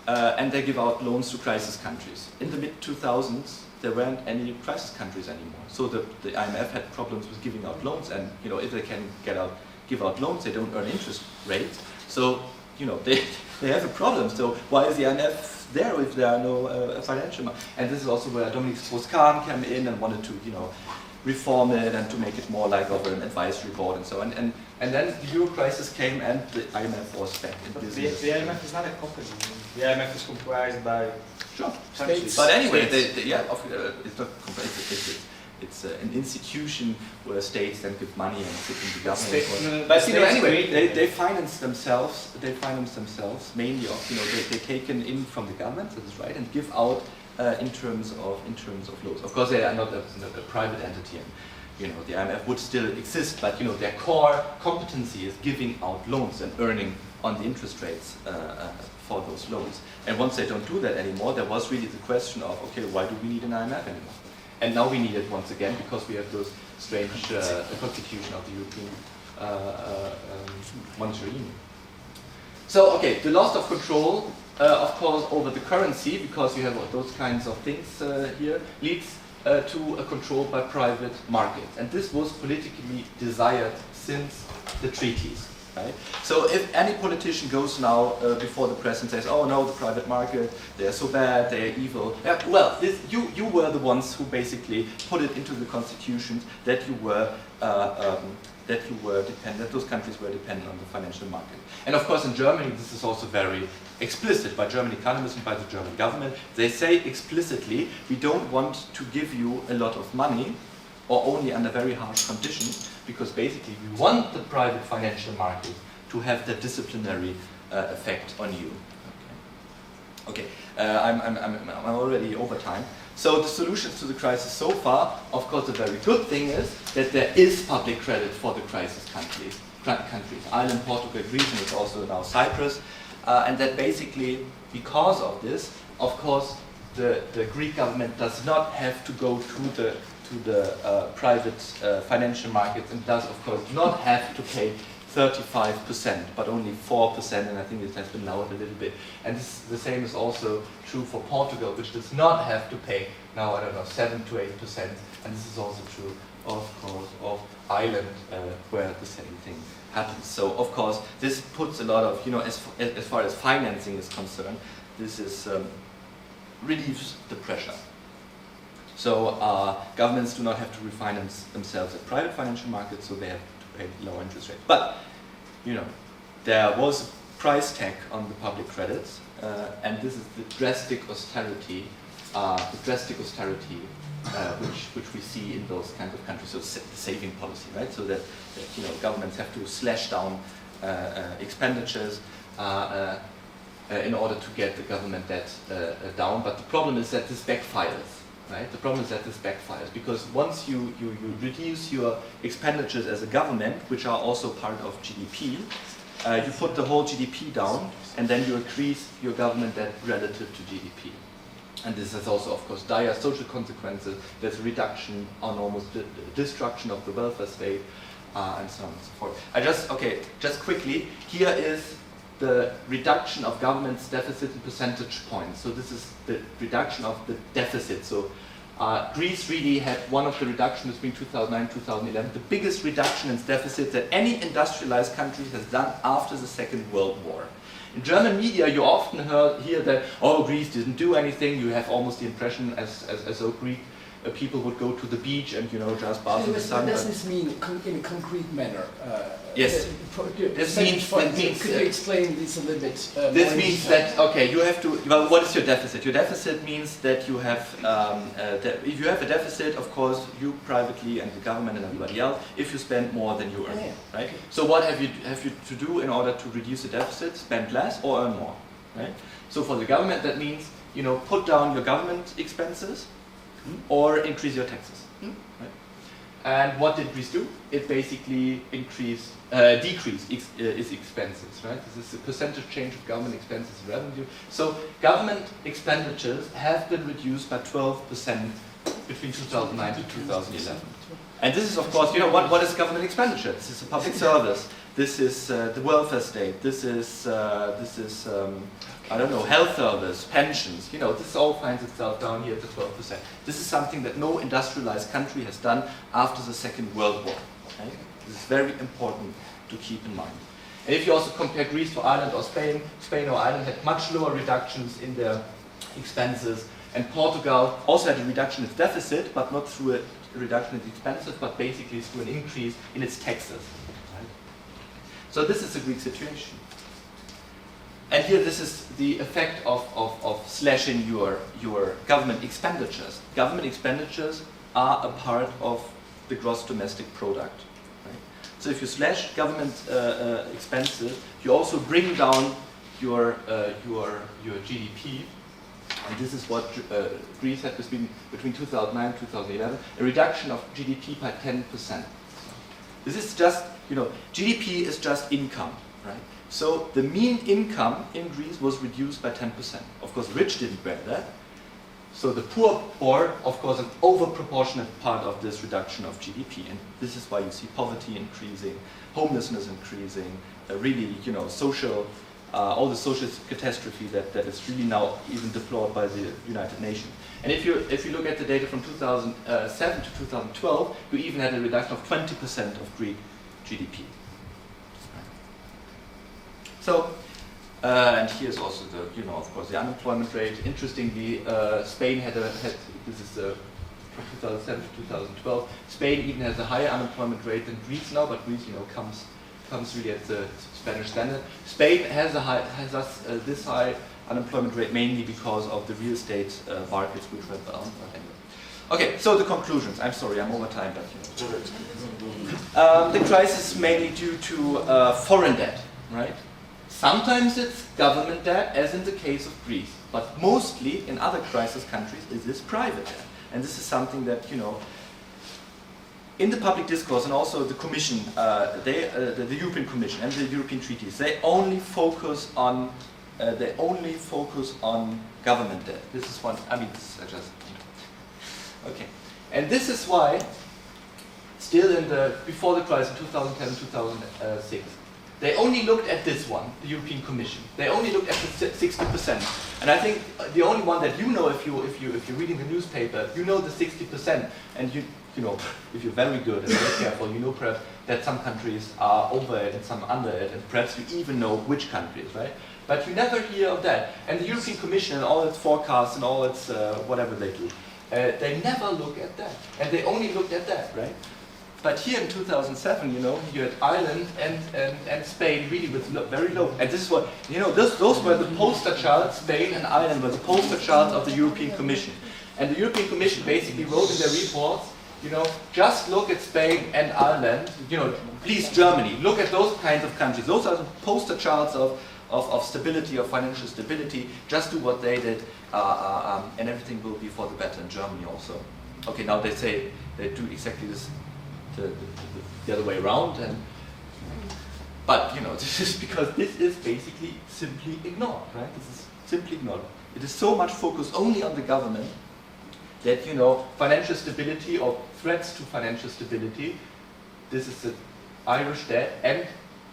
and they give out loans to crisis countries. In the mid 2000s, there weren't any crisis countries anymore. So the IMF had problems with giving out loans, and if they can give out loans, they don't earn interest rates. So they have a problem. So why is the IMF there if there are no financial? And this is also where Dominique Strauss-Kahn came in and wanted to reform it and to make it more like of an advisory board and so on. And then the euro crisis came and the IMF was back in But business. the IMF is not a company. The IMF is comprised by Sure. countries. But anyway, it's not it's an institution where states then give money and sit in the government. But anyway, they finance themselves. They finance themselves mainly of they're taken in from the government. That is right, and give out in terms of loans. Of course, they are not a private entity, and the IMF would still exist. But their core competency is giving out loans and earning on the interest rates for those loans. And once they don't do that anymore, there was really the question of, okay, why do we need an IMF anymore? And now we need it once again because we have those strange constitution of the European Monetary Union. So, okay, the loss of control, of course, over the currency, because you have those kinds of things here, leads to a control by private markets. And this was politically desired since the treaties. Right? So if any politician goes now before the press and says, oh no, the private market, they're so bad, they're evil. Well, you were the ones who basically put it into the constitutions that you were dependent, those countries were dependent on the financial market. And of course in Germany this is also very explicit by German economists and by the German government. They say explicitly, we don't want to give you a lot of money or only under very harsh conditions, because basically we want the private financial market to have the disciplinary effect on you. Okay, I'm already over time. So the solutions to the crisis so far, of course, the very good thing is that there is public credit for the crisis countries, Ireland, Portugal, Greece, and it's also now Cyprus, and that basically because of this, of course, the Greek government does not have to go to the private financial markets and does, of course, not have to pay 35%, but only 4%, and I think it has been lowered a little bit. And the same is also true for Portugal, which does not have to pay now, I don't know, 7 to 8%, and this is also true, of course, of Ireland, where the same thing happens. So, of course, this puts a lot of, as far as financing is concerned, this is relieves the pressure. So governments do not have to refinance themselves at private financial markets, so they have to pay lower interest rates. But there was a price tag on the public credits, and this is the drastic austerity, which we see in those kinds of countries. So the saving policy, right? So that governments have to slash down expenditures in order to get the government debt down. But the problem is that this backfires. Right? The problem is that this backfires because once you reduce your expenditures as a government, which are also part of GDP, you put the whole GDP down and then you increase your government debt relative to GDP. And this has also, of course, dire social consequences. There's a reduction on almost the destruction of the welfare state and so on and so forth. Just quickly, here is the reduction of government's deficit in percentage points. So this is the reduction of the deficit. So Greece really had one of the reductions between 2009 and 2011, the biggest reduction in deficit that any industrialized country has done after the Second World War. In German media, you often hear that, oh, Greece didn't do anything. You have almost the impression as though Greek people would go to the beach and just bath in the sun. What does this mean in a concrete manner? Yes. This means, could you explain this a little bit? This means that you have to. Well, what is your deficit? Your deficit means that you have. If you have a deficit, of course, you privately and the government and everybody else, if you spend more than you earn, right? So what have you to do in order to reduce the deficit? Spend less or earn more, right? So for the government, that means put down your government expenses. or increase your taxes. Right? And what did Greece do? It basically decreased its expenses. Right? This is the percentage change of government expenses and revenue. So government expenditures have been reduced by 12% between 2009 to 2011. And this is, of course, you know, what is government expenditure? This is a public service. This is the welfare state. This is I don't know, health service, pensions. You know, this all finds itself down here at the 12%. This is something that no industrialized country has done after the Second World War. Okay? This is very important to keep in mind. And if you also compare Greece to Ireland or Spain, Spain or Ireland had much lower reductions in their expenses. And Portugal also had a reduction in its deficit, but not through a reduction in its expenses, but basically through an increase in its taxes. Right? So this is the Greek situation. And here this is the effect of slashing your government expenditures. Government expenditures are a part of the gross domestic product. Right? So if you slash government expenses, you also bring down your GDP. And this is what Greece had between 2009 and 2011, a reduction of GDP by 10%. This is just, you know, GDP is just income, right? So the mean income in Greece was reduced by 10%. Of course, rich didn't bear that. So the poor bore, of course, an overproportionate part of this reduction of GDP. And this is why you see poverty increasing, homelessness increasing, really, you know, social, all the social catastrophe that is really now even deplored by the United Nations. And if you look at the data from 2007 to 2012, you even had a reduction of 20% of Greek GDP. So, and here's also the, you know, of course, the unemployment rate. Interestingly, Spain had this is from 2007 to 2012. Spain even has a higher unemployment rate than Greece now, but Greece, you know, comes really at the Spanish standard. Spain has this high unemployment rate mainly because of the real estate markets which went down. Anyway. Okay, so the conclusions. I'm sorry, I'm over time, but you know. The crisis is mainly due to foreign debt, right? Sometimes it's government debt, as in the case of Greece, but mostly in other crisis countries it is private debt. And this is something that, you know, in the public discourse and also the Commission, the European Commission and the European treaties, they only focus on government debt. This is one. I mean, this is just okay. And this is why, still before the crisis, 2010, 2006, they only looked at this one, the European Commission. They only looked at the 60%. And I think the only one that you know, if you're reading the newspaper, you know the 60%, and you know, if you're very good and very careful, you know perhaps that some countries are over it and some under it, and perhaps you even know which countries, right? But you never hear of that. And the European Commission and all its forecasts and all its whatever they do, they never look at that. And they only looked at that, right? But here in 2007, you know, you had Ireland and Spain really with very low. And this is what, you know, those were the poster child. Spain and Ireland were the poster child of the European Commission. And the European Commission basically wrote in their reports, you know, just look at Spain and Ireland, you know, please Germany, look at those kinds of countries. Those are the poster childs of stability, of financial stability. Just do what they did, and everything will be for the better in Germany also. Okay, now they say they do exactly this, the other way around, but you know, this is because this is basically simply ignored, right? This is simply ignored. It is so much focused only on the government that, you know, financial stability or threats to financial stability, this is the Irish debt, and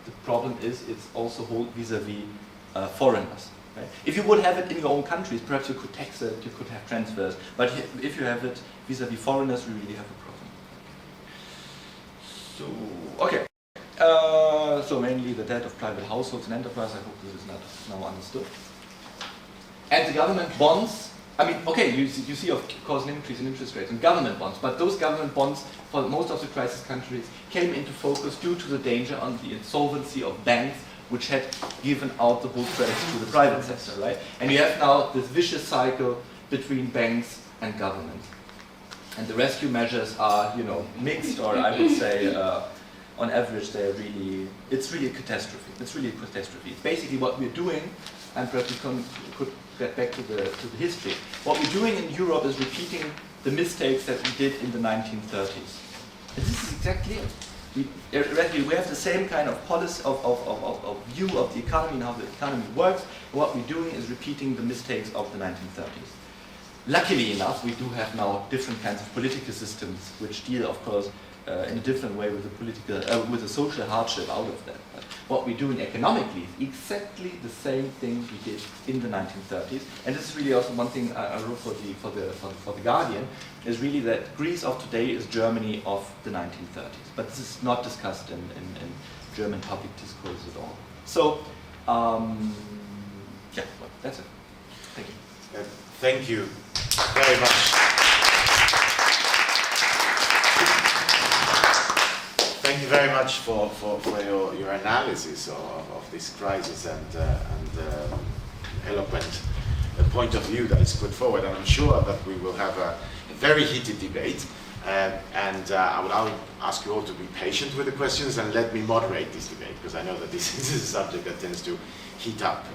the problem is it's also hold vis-a-vis foreigners. Right? If you would have it in your own countries, perhaps you could tax it, you could have transfers, but if you have it vis-a-vis foreigners, we really have a problem. So, okay. So mainly the debt of private households and enterprises. I hope this is not now understood. And the government bonds. I mean, okay, you see of course an increase in interest rates and government bonds, but those government bonds for most of the crisis countries came into focus due to the danger on the insolvency of banks which had given out the bull credits to the private sector, right? And you have now this vicious cycle between banks and government. And the rescue measures are, you know, mixed, or I would say, on average, it's really a catastrophe. It's really a catastrophe. It's basically what we're doing and perhaps we could get back to the history. What we're doing in Europe is repeating the mistakes that we did in the 1930s. And this is exactly it. We have the same kind of policy, of view of the economy and how the economy works. And what we're doing is repeating the mistakes of the 1930s. Luckily enough, we do have now different kinds of political systems which deal, of course, in a different way with the political, with the social hardship out of that. But what we're doing economically is exactly the same thing we did in the 1930s. And this is really also one thing I wrote for the Guardian, is really that Greece of today is Germany of the 1930s. But this is not discussed in German public discourse at all. So, yeah, well, that's it. Thank you. Thank you very much. Thank you very much for your analysis of this crisis and eloquent point of view that is put forward. And I'm sure that we will have a very heated debate. And I would ask you all to be patient with the questions and let me moderate this debate, because I know that this is a subject that tends to heat up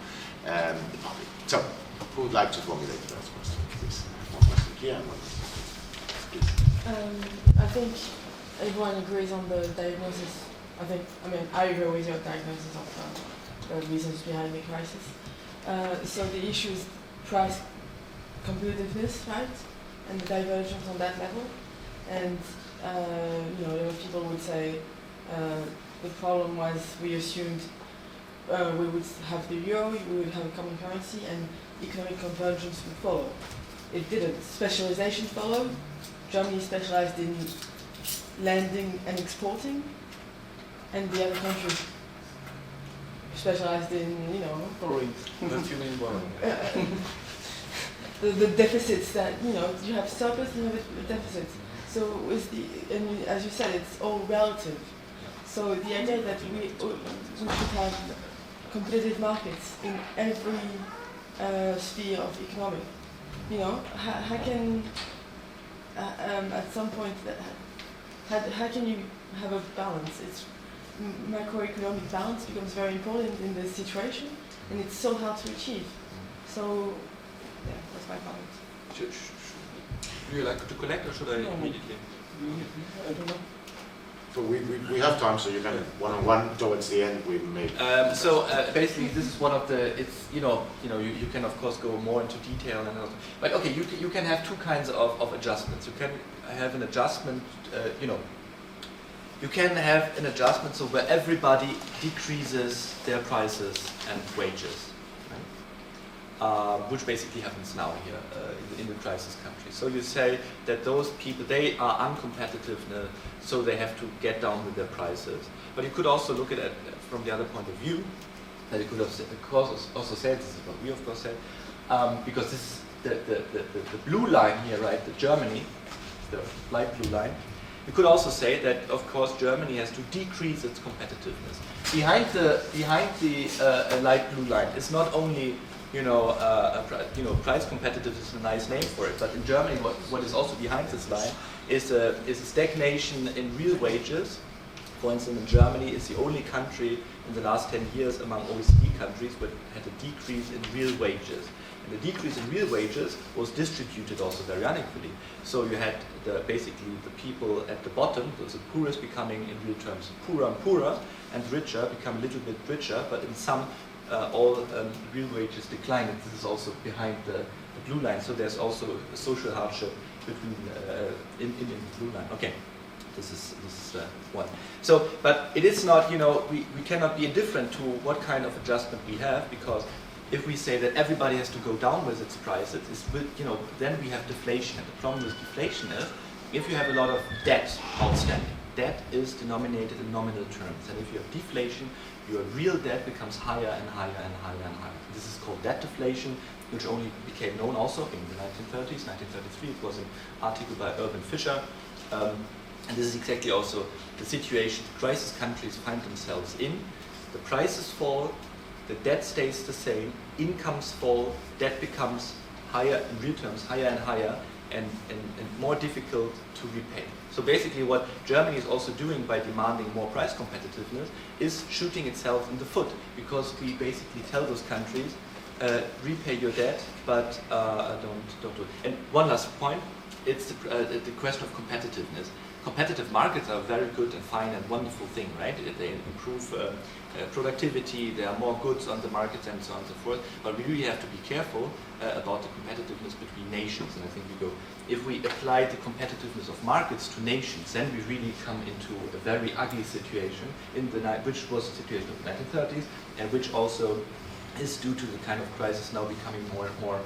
the public. So, who would like to formulate the first question, please? One question here and one question, please. I think everyone agrees on the diagnosis. I agree with your diagnosis of the reasons behind the crisis. So the issue is price competitiveness, right? And the divergence on that level. And a lot of people would say the problem was we assumed we would have the euro, we would have a common currency, and economic convergence would follow. It didn't. Specialization followed. Germany specialized in lending and exporting, and the other countries specialized in, Borrowing. the deficits that, you have surplus and you have deficits. So and as you said, it's all relative. So the idea that we should have competitive markets in every sphere of economic, how can at some point how can you have a balance? It's macroeconomic balance becomes very important in this situation, and it's so hard to achieve. So yeah, that's my comment. Do you like to collect, or should I immediately? I don't know. So we have time, so you can one-on-one towards the end. We may. Basically, this is one of the. It's you can of course go more into detail and all, but okay, you can have two kinds of adjustments. You can have an adjustment. You can have an adjustment so where everybody decreases their prices and wages, right? Which basically happens now here in the crisis countries. So you say that those people, they are uncompetitive, so they have to get down with their prices. But you could also look at it from the other point of view. That you could also say, this is what we of course said, because this is the blue line here, right? The Germany, the light blue line. You could also say that, of course, Germany has to decrease its competitiveness. Behind the light blue line is not only price competitiveness is a nice name for it, but in Germany, what is also behind this line is a stagnation in real wages. For instance, in Germany, is the only country in the last 10 years among OECD countries that had a decrease in real wages. And the decrease in real wages was distributed also very unequally. So you had basically the people at the bottom, the poorest becoming in real terms poorer and poorer, and richer become a little bit richer, but in some all real wages decline. And this is also behind the blue line. So there's also a social hardship between in the blue line. Okay. This is one. So, but it is not, we cannot be indifferent to what kind of adjustment we have, because if we say that everybody has to go down with its prices, then we have deflation. And the problem with deflation is, if you have a lot of debt outstanding, debt is denominated in nominal terms. And if you have deflation, your real debt becomes higher and higher and higher and higher. This is called debt deflation, which only became known also in the 1930s, 1933. It was an article by Irvin Fisher. And this is exactly also the situation the crisis countries find themselves in. The prices fall, the debt stays the same, incomes fall, debt becomes higher in real terms, higher and higher, and more difficult to repay. So basically what Germany is also doing by demanding more price competitiveness is shooting itself in the foot, because we basically tell those countries, repay your debt, but don't do it. And one last point, it's the question of competitiveness. Competitive markets are a very good and fine and wonderful thing, right? They improve productivity, there are more goods on the markets and so on and so forth, but we really have to be careful about the competitiveness between nations. And I think if we apply the competitiveness of markets to nations, then we really come into a very ugly situation, which was the situation of the 1930s, and which also is due to the kind of crisis now becoming more and more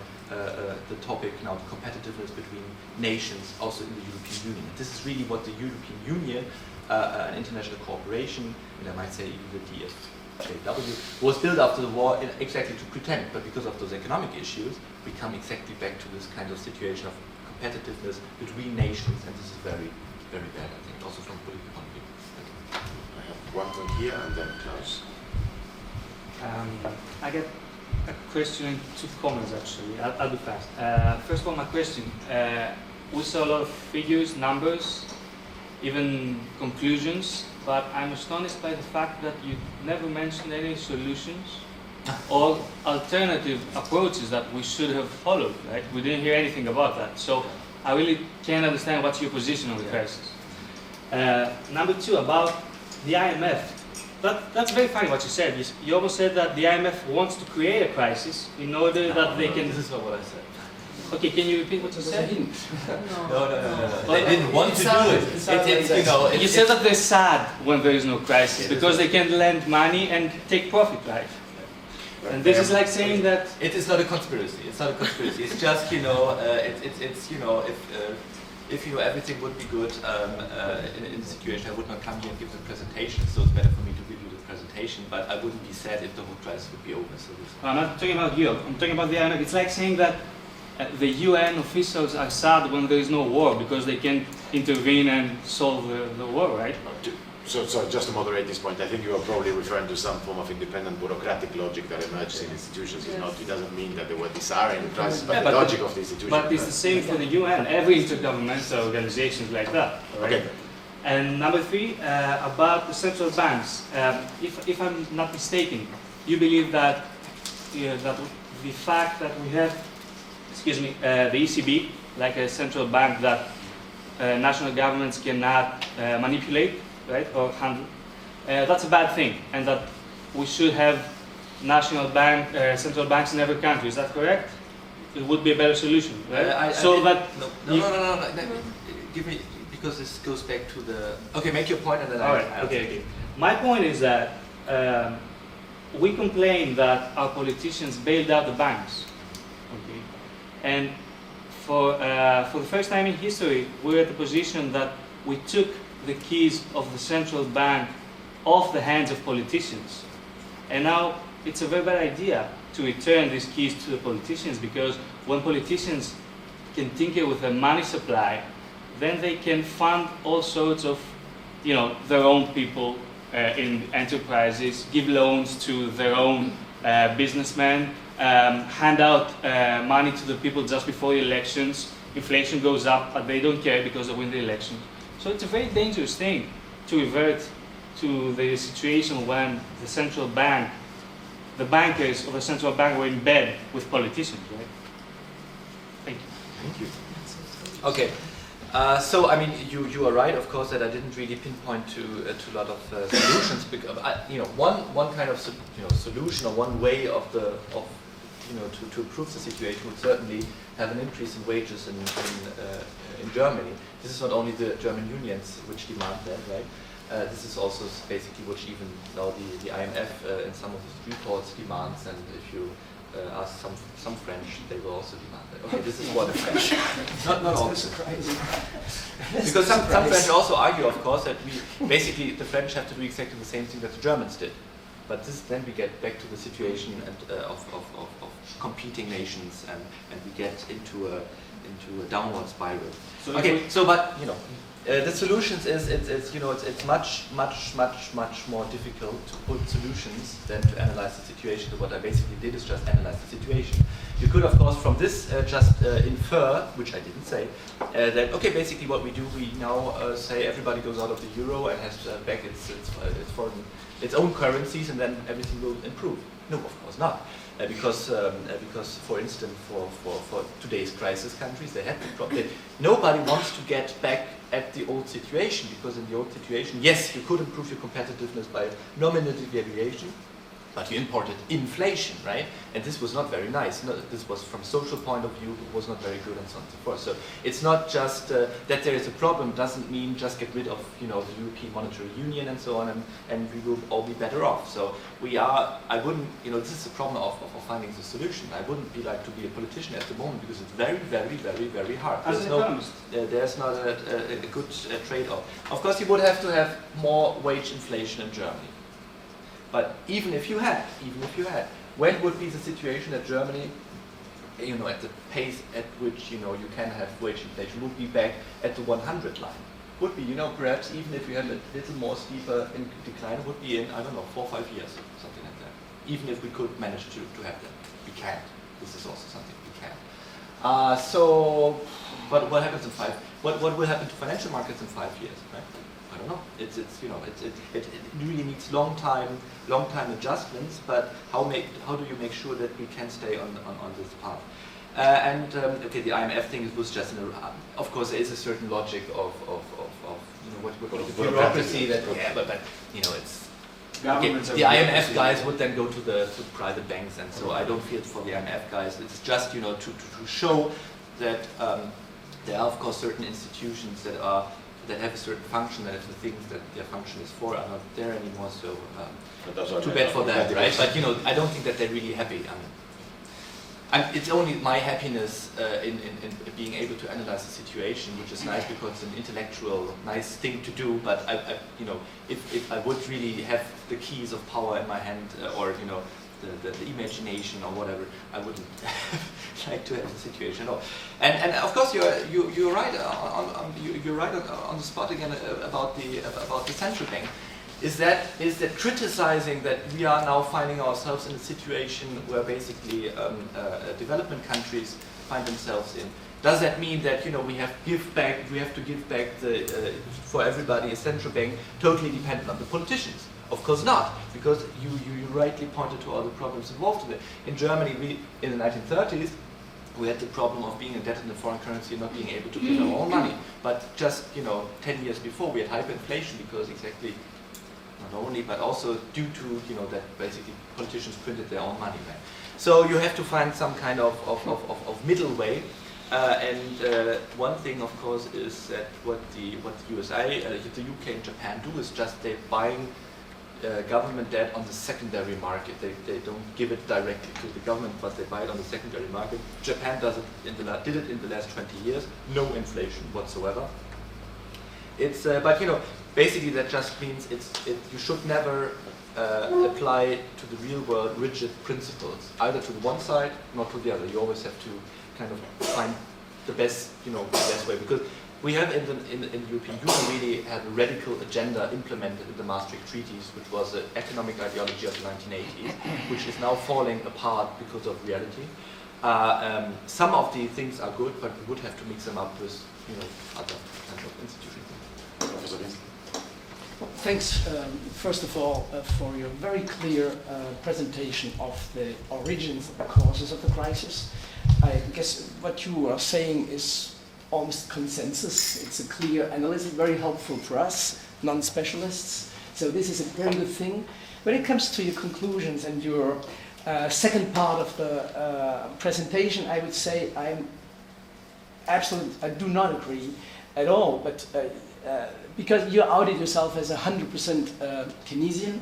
the topic now, the competitiveness between nations, also in the European Union. This is really what the European Union, an international corporation, and I might say even the DFJW, was built after the war exactly to pretend, but because of those economic issues, we come exactly back to this kind of situation of competitiveness between nations, and this is very, very bad, I think, also from a political point of view. I have one point here and then Klaus. I get a question and two comments actually. I'll be fast. First of all, my question. We saw a lot of figures, numbers, even conclusions, but I'm astonished by the fact that you never mentioned any solutions or alternative approaches that we should have followed, right? We didn't hear anything about that. So I really can't understand what's your position on the crisis. Number two, about the IMF. That's very funny what you said. You almost said that the IMF wants to create a crisis in order that they can... This is not what I said. Okay, can you repeat what you said? No. They didn't want to do it. You said that they're sad when there is no crisis because they can lend money and take profit, right? And this is like saying that... It is not a conspiracy. It's not a conspiracy. It's just, if everything would be good in the situation, I would not come here and give the presentation. So it's better for me to give you the presentation. But I wouldn't be sad if the whole crisis would be over. So I'm not talking about you. I'm talking about the IMF. It's like saying that the UN officials are sad when there is no war because they can intervene and solve the war, right? So just to moderate this point, I think you are probably referring to some form of independent bureaucratic logic that emerges in institutions. It doesn't mean that they were disarray in the crisis, but the logic of the institution. But it's the same for the UN. Every intergovernmental organization is like that. Right? Okay. And number three, about the central banks. If I'm not mistaken, you believe that that the fact that we have, the ECB, like a central bank that national governments cannot manipulate, right, or handle, that's a bad thing, and that we should have central banks in every country. Is that correct? It would be a better solution, right? No. Give me, because this goes back to the... Okay, make your point and then I'll... Okay. My point is that we complain that our politicians bailed out the banks. Okay. And for the first time in history, we're at the position that we took the keys of the central bank off the hands of politicians. And now it's a very bad idea to return these keys to the politicians, because when politicians can tinker with the money supply, then they can fund all sorts of, their own people in enterprises, give loans to their own businessmen, hand out money to the people just before the elections. Inflation goes up, but they don't care because they win the election. So it's a very dangerous thing to revert to the situation when the central bank, the bankers of the central bank were in bed with politicians, right? Thank you. Thank you. Okay. So, I mean, you are right, of course, that I didn't really pinpoint to a lot of solutions. Because one kind of solution or one way to improve the situation would certainly have an increase in wages in Germany. This is not only the German unions which demand that, right? This is also basically which even now the IMF in some of its reports demands, and if you ask some French, they will also demand that. Okay, this is what the French. not all. Because some French also argue, of course, that the French have to do exactly the same thing that the Germans did. But then we get back to the situation of competing nations, and we get into a downward spiral. The solutions is it's much more difficult to put solutions than to analyze the situation. So what I basically did is just analyze the situation. You could, of course, from this just infer, which I didn't say, that okay, basically what we do, we now say everybody goes out of the euro and has back its own currencies, and then everything will improve. No, of course not. Because, for instance, for today's crisis countries, they have the problem. Nobody wants to get back at the old situation, because in the old situation, yes, you could improve your competitiveness by nominal devaluation, but you imported inflation, right? And this was not very nice. No, this was, from social point of view, it was not very good, and so on and so forth. So it's not just that there is a problem, doesn't mean just get rid of, you know, the European Monetary Union and so on, and we will all be better off. So we are, I wouldn't, you know, this is the problem of finding the solution. I wouldn't be like to be a politician at the moment, because it's very, very, very, very hard. As an economist. There's not a good trade-off. Of course, you would have to have more wage inflation in Germany. But even if you had, when would be the situation that Germany, you know, at the pace at which, you know, you can have wage inflation, would be back at the 100 line? Would be, you know, perhaps even if you had a little more steeper decline, it would be in, I don't know, 4 or 5 years, something like that. Even if we could manage to have that. We can't. This is also something we can't. So, but what happens in what will happen to financial markets in 5 years, right? I don't know. It's you know, it really needs long time adjustments. But how do you make sure that we can stay on this path? Okay, the IMF thing was just of course there is a certain logic of you know what the bureaucracy that but you know it's the IMF guys would then go to private banks, and so I don't feel for the IMF guys. It's just, you know, to show that there are of course certain institutions that have a certain function, and if the things that their function is for are not there anymore, so too bad for them, right? But you know, I don't think that they're really happy. It's only my happiness in being able to analyze the situation, which is nice because it's an intellectual, nice thing to do. But I you know, if I would really have the keys of power in my hand, or you know, the imagination or whatever, I wouldn't like to have the situation at all. And of course you're right you're right on the spot again about the central bank. Is that criticizing that we are now finding ourselves in a situation where basically development countries find themselves in? Does that mean that, you know, we have to give back for everybody a central bank totally dependent on the politicians? Of course not, because you rightly pointed to all the problems involved in it. In Germany, in the 1930s, we had the problem of being indebted in a foreign currency and not being able to print our own money. But just, you know, 10 years before, we had hyperinflation because exactly, not only, but also due to, you know, that basically politicians printed their own money back. So you have to find some kind of middle way. One thing, of course, is that what the USA, the UK and Japan do is just they're buying government debt on the secondary market. They don't give it directly to the government, but they buy it on the secondary market. Japan did it in the last 20 years, no inflation whatsoever. It's but you know, basically that just means you should never apply to the real world rigid principles, either to the one side nor to the other. You always have to kind of find the best, you know, the best way, because we have in the European Union really had a radical agenda implemented in the Maastricht treaties, which was the economic ideology of the 1980s, which is now falling apart because of reality. Some of the things are good, but we would have to mix them up with, you know, other kinds of institutions. Professor Lindner. Thanks, first of all, for your very clear presentation of the origins and the causes of the crisis. I guess what you are saying is almost consensus. It's a clear analysis, very helpful for us, non-specialists. So this is a very good thing. When it comes to your conclusions and your second part of the presentation, I would say I do not agree at all, but because you outed yourself as 100% Keynesian,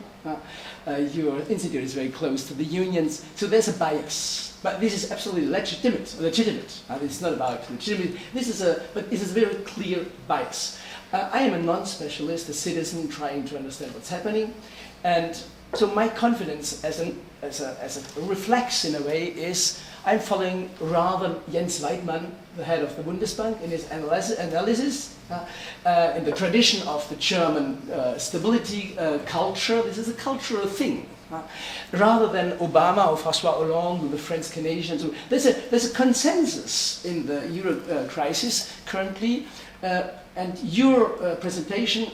your institute is very close to the unions, so there's a bias. But this is absolutely legitimate. It's not about legitimate. This is a very clear bias. I am a non-specialist, a citizen trying to understand what's happening, and so my confidence as a reflex in a way is I'm following rather Jens Weidmann, the head of the Bundesbank, in his analysis in the tradition of the German stability culture. This is a cultural thing. rather than Obama or François Hollande, the French Canadians. There's a consensus in the Euro crisis currently, and your presentation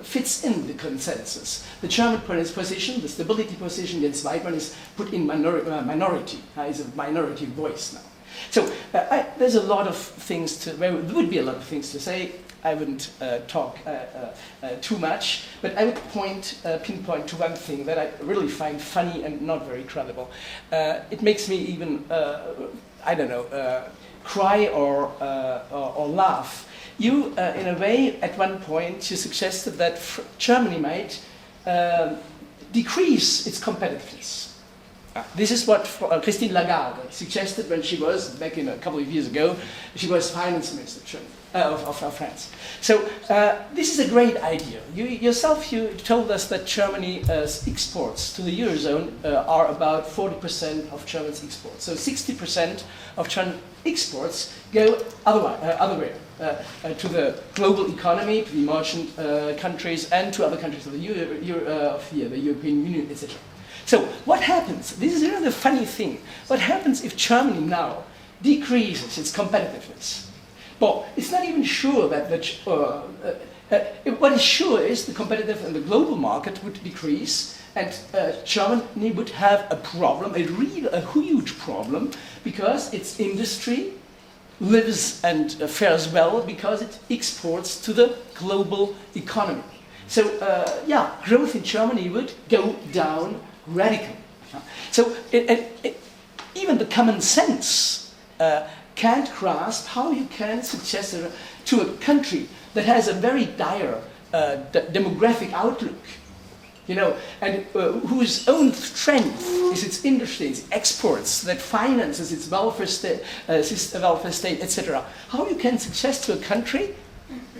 fits in the consensus. The German position, the stability position, Jens Weidmann is put in minority, is a minority voice now. So there's a lot of things there would be a lot of things to say. I wouldn't talk too much, but I would pinpoint to one thing that I really find funny and not very credible. It makes me even, I don't know, cry or laugh. You, in a way, at one point, you suggested that Germany might decrease its competitiveness. This is what Christine Lagarde suggested when she was, back in a couple of years ago, she was finance minister of France. So this is a great idea. You told us that Germany's exports to the Eurozone are about 40% of Germany's exports. So 60% of German exports go otherwhere. To the global economy, to the emerging countries, and to other countries of the European Union, etc. So what happens? This is really the funny thing. What happens if Germany now decreases its competitiveness? Well, it's not even sure that what is sure is the competitive and the global market would decrease, and Germany would have a problem, a huge problem, because its industry lives and fares well because it exports to the global economy. So growth in Germany would go down radically. So even the common sense can't grasp how you can suggest to a country that has a very dire demographic outlook, and whose own strength is its industry, its exports, that finances its welfare state, etc. How you can suggest to a country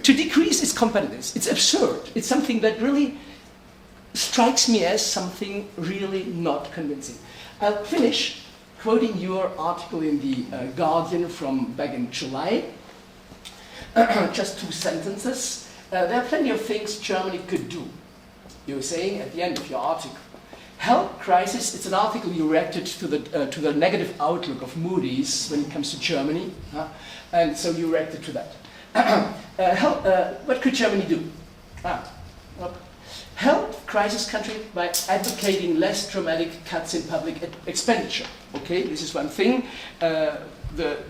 to decrease its competitiveness? It's absurd. It's something that really strikes me as something really not convincing. I'll finish quoting your article in the Guardian from back in July. Just 2 sentences. There are plenty of things Germany could do. You were saying at the end of your article, health crisis. It's an article you reacted to the negative outlook of Moody's when it comes to Germany, and so you reacted to that. What could Germany do? Help crisis country by advocating less dramatic cuts in public expenditure. Okay, this is one thing.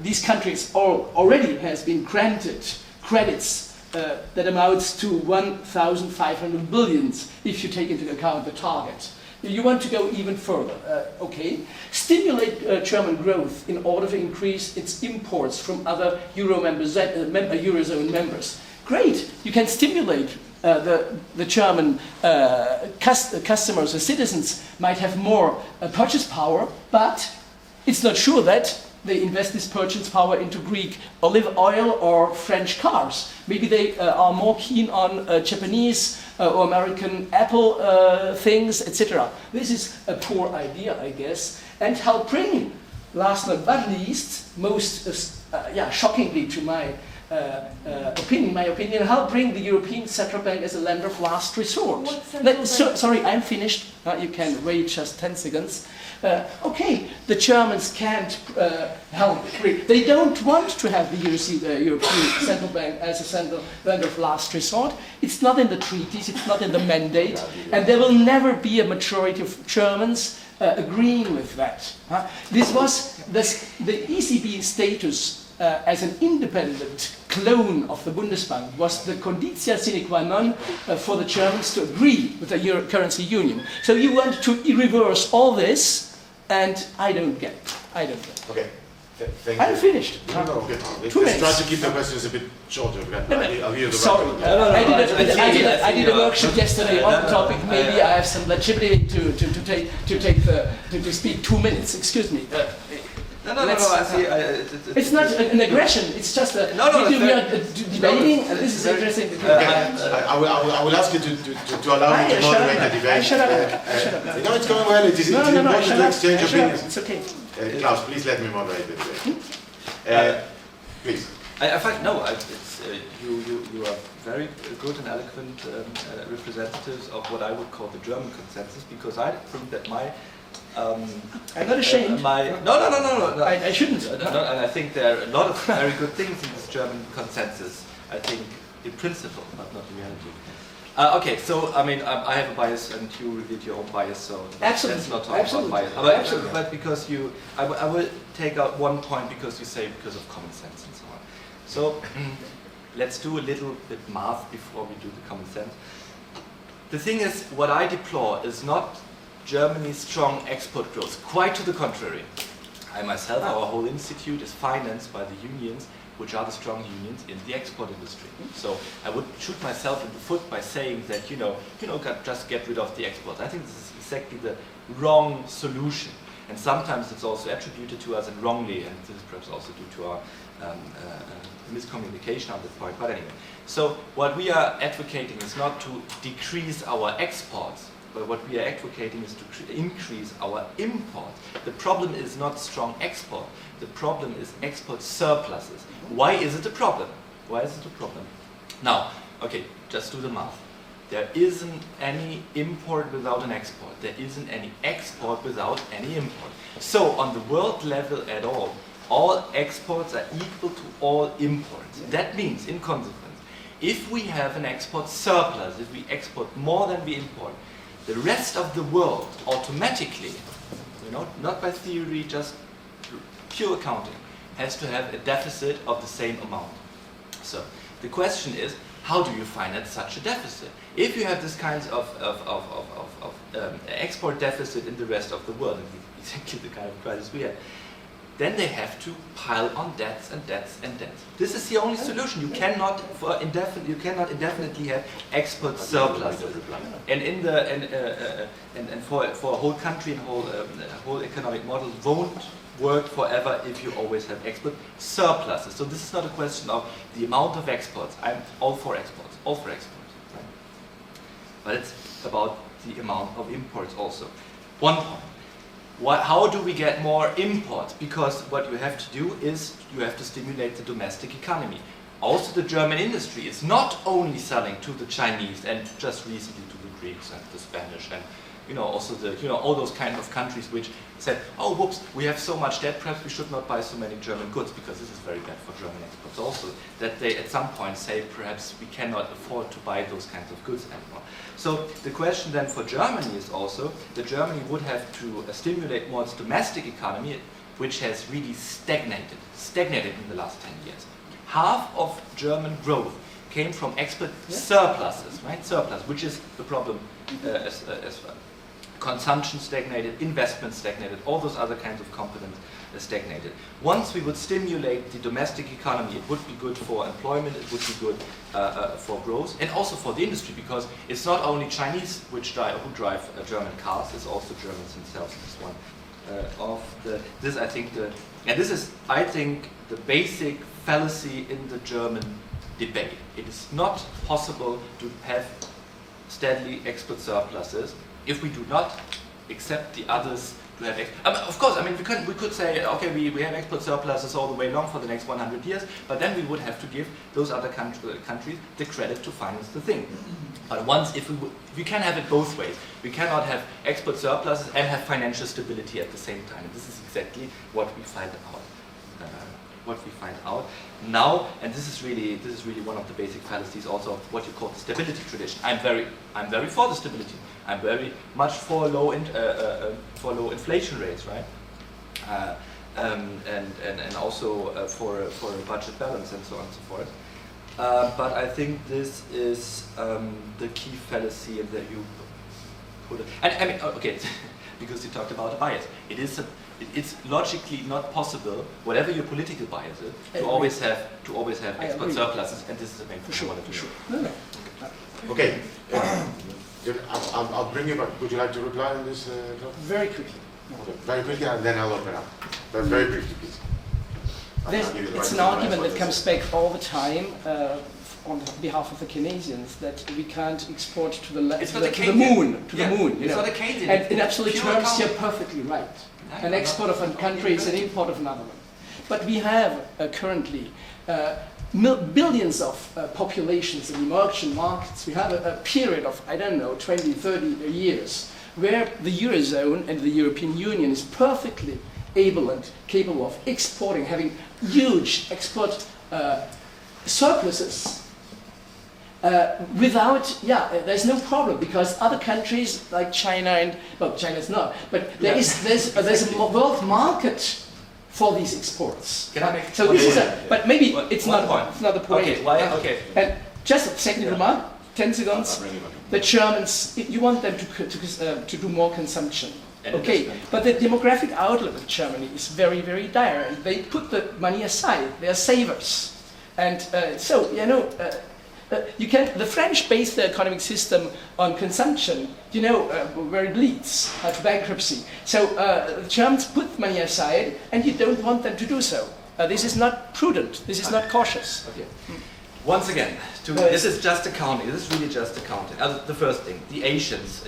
These countries already has been granted credits that amounts to 1,500 billion if you take into account the target. You want to go even further. Okay, stimulate German growth in order to increase its imports from other Eurozone members. Great, you can stimulate the German customers, the citizens might have more purchase power, but it's not sure that they invest this purchase power into Greek olive oil or French cars. Maybe they are more keen on Japanese or American Apple things, etc. This is a poor idea, I guess, and help bring, last but not least, most shockingly to my opinion, help bring the European Central Bank as a lender of last resort. Sorry, I'm finished. You can wait just 10 seconds. Okay, the Germans can't help. They don't want to have the European Central Bank as a central lender of last resort. It's not in the treaties, it's not in the mandate, and there will never be a majority of Germans agreeing with that. This was the ECB status as an independent clone of the Bundesbank was the conditio sine qua non for the Germans to agree with the currency union. So you want to reverse all this, and I don't get it. Okay. Thank you. I'm finished. No, good. Two Let's try minutes. to keep the questions a bit shorter. Sorry, I did a workshop yesterday on the topic. Maybe I have some legitimacy to speak 2 minutes. Excuse me. No, I see. It's not an aggression. It's just a. We are debating, and this is interesting. I will ask you to allow me to moderate the debate. Shut up. It's going well. It is important to exchange opinions. It's okay. Klaus, please let me moderate the debate. Please. I find no. You are very good and eloquent representatives of what I would call the German consensus, because I think that I'm not ashamed. No. I shouldn't. And I think there are a lot of very good things in this German consensus. I think in principle, but not in reality. Okay, so I mean, I have a bias, and you revealed your own bias, so let's not talk about bias. But because I will take out one point because you say because of common sense and so on. So let's do a little bit math before we do the common sense. The thing is, what I deplore is not Germany's strong export growth. Quite to the contrary. I myself, our whole institute is financed by the unions, which are the strong unions in the export industry. So I would shoot myself in the foot by saying that, just get rid of the exports. I think this is exactly the wrong solution. And sometimes it's also attributed to us and wrongly, and this is perhaps also due to our miscommunication on that point. But anyway, so what we are advocating is not to decrease our exports, but what we are advocating is to increase our imports. The problem is not strong export. The problem is export surpluses. Why is it a problem? Why is it a problem? Now, okay, just do the math. There isn't any import without an export. There isn't any export without any import. So on the world level at all exports are equal to all imports. That means, in consequence, if we have an export surplus, if we export more than we import, the rest of the world automatically, not by theory, just pure accounting, has to have a deficit of the same amount. So the question is, how do you finance such a deficit? If you have this kind of export deficit in the rest of the world, and exactly the kind of crisis we have, then they have to pile on debts and debts and debts. This is the only solution. You cannot indefinitely have export surpluses. And for a whole country and whole economic model won't work forever if you always have export surpluses. So this is not a question of the amount of exports. I'm all for exports, right? But it's about the amount of imports also. One point. How do we get more imports? Because what you have to do is you have to stimulate the domestic economy. Also, the German industry is not only selling to the Chinese and just recently to the Greeks and the Spanish and also all those kind of countries which said, oh whoops, we have so much debt, perhaps we should not buy so many German goods because this is very bad for German exports also, that they at some point say perhaps we cannot afford to buy those kinds of goods anymore. So the question then for Germany is also that Germany would have to stimulate more its domestic economy, which has really stagnated in the last 10 years. Half of German growth came from export surpluses, right? Surplus, which is the problem as well. Consumption stagnated, investment stagnated, all those other kinds of components stagnated. Once we would stimulate the domestic economy, it would be good for employment, it would be good for growth, and also for the industry, because it's not only Chinese who drive German cars, it's also Germans themselves. This one this is, I think, the basic fallacy in the German debate. It is not possible to have steadily export surpluses if we do not accept the others to have of course, I mean, we could say, okay, we have export surpluses all the way along for the next 100 years, but then we would have to give those other countries the credit to finance the thing. But if we can have it both ways. We cannot have export surpluses and have financial stability at the same time. And this is exactly what we find out. Now, and this is really one of the basic fallacies also of what you call the stability tradition. I'm very for the stability. I'm very much for low inflation rates, right? And also for a budget balance and so on and so forth. But I think this is the key fallacy that you put it. And I mean, okay, because you talked about a bias. It's logically not possible, whatever your political bias is, to always have export surpluses, and this is the main thing I wanted to show. No. Okay, I'll bring you back. Would you like to reply on this? Very quickly. Okay. Very quickly, and then I'll open up. But very briefly, please. It's an argument that comes back all the time on behalf of the Keynesians that we can't export to the moon. It's not a Keynesian. And in absolute terms, you're perfectly right. An export of a country is an import of another one. But we have currently billions of populations in emerging markets. We have a period of, I don't know, 20, 30 years where the Eurozone and the European Union is perfectly able and capable of exporting, having huge export surpluses. There's no problem because other countries like China and, well, China's not, but there's a world market for these exports. Can I make so this is but maybe it's one not point. it's not the point. Okay, why? Okay. And just a second remark, 10 seconds. The Germans, you want them to do more consumption. Okay, but the demographic outlook of Germany is very, very dire, and they put the money aside. They are savers, and so you know. The French base their economic system on consumption, you know, where it leads to bankruptcy. So the Germans put money aside, and you don't want them to do so. This is not prudent. This is not cautious. Okay. Once again, this is just accounting. This is really just accounting. The first thing, the Asians.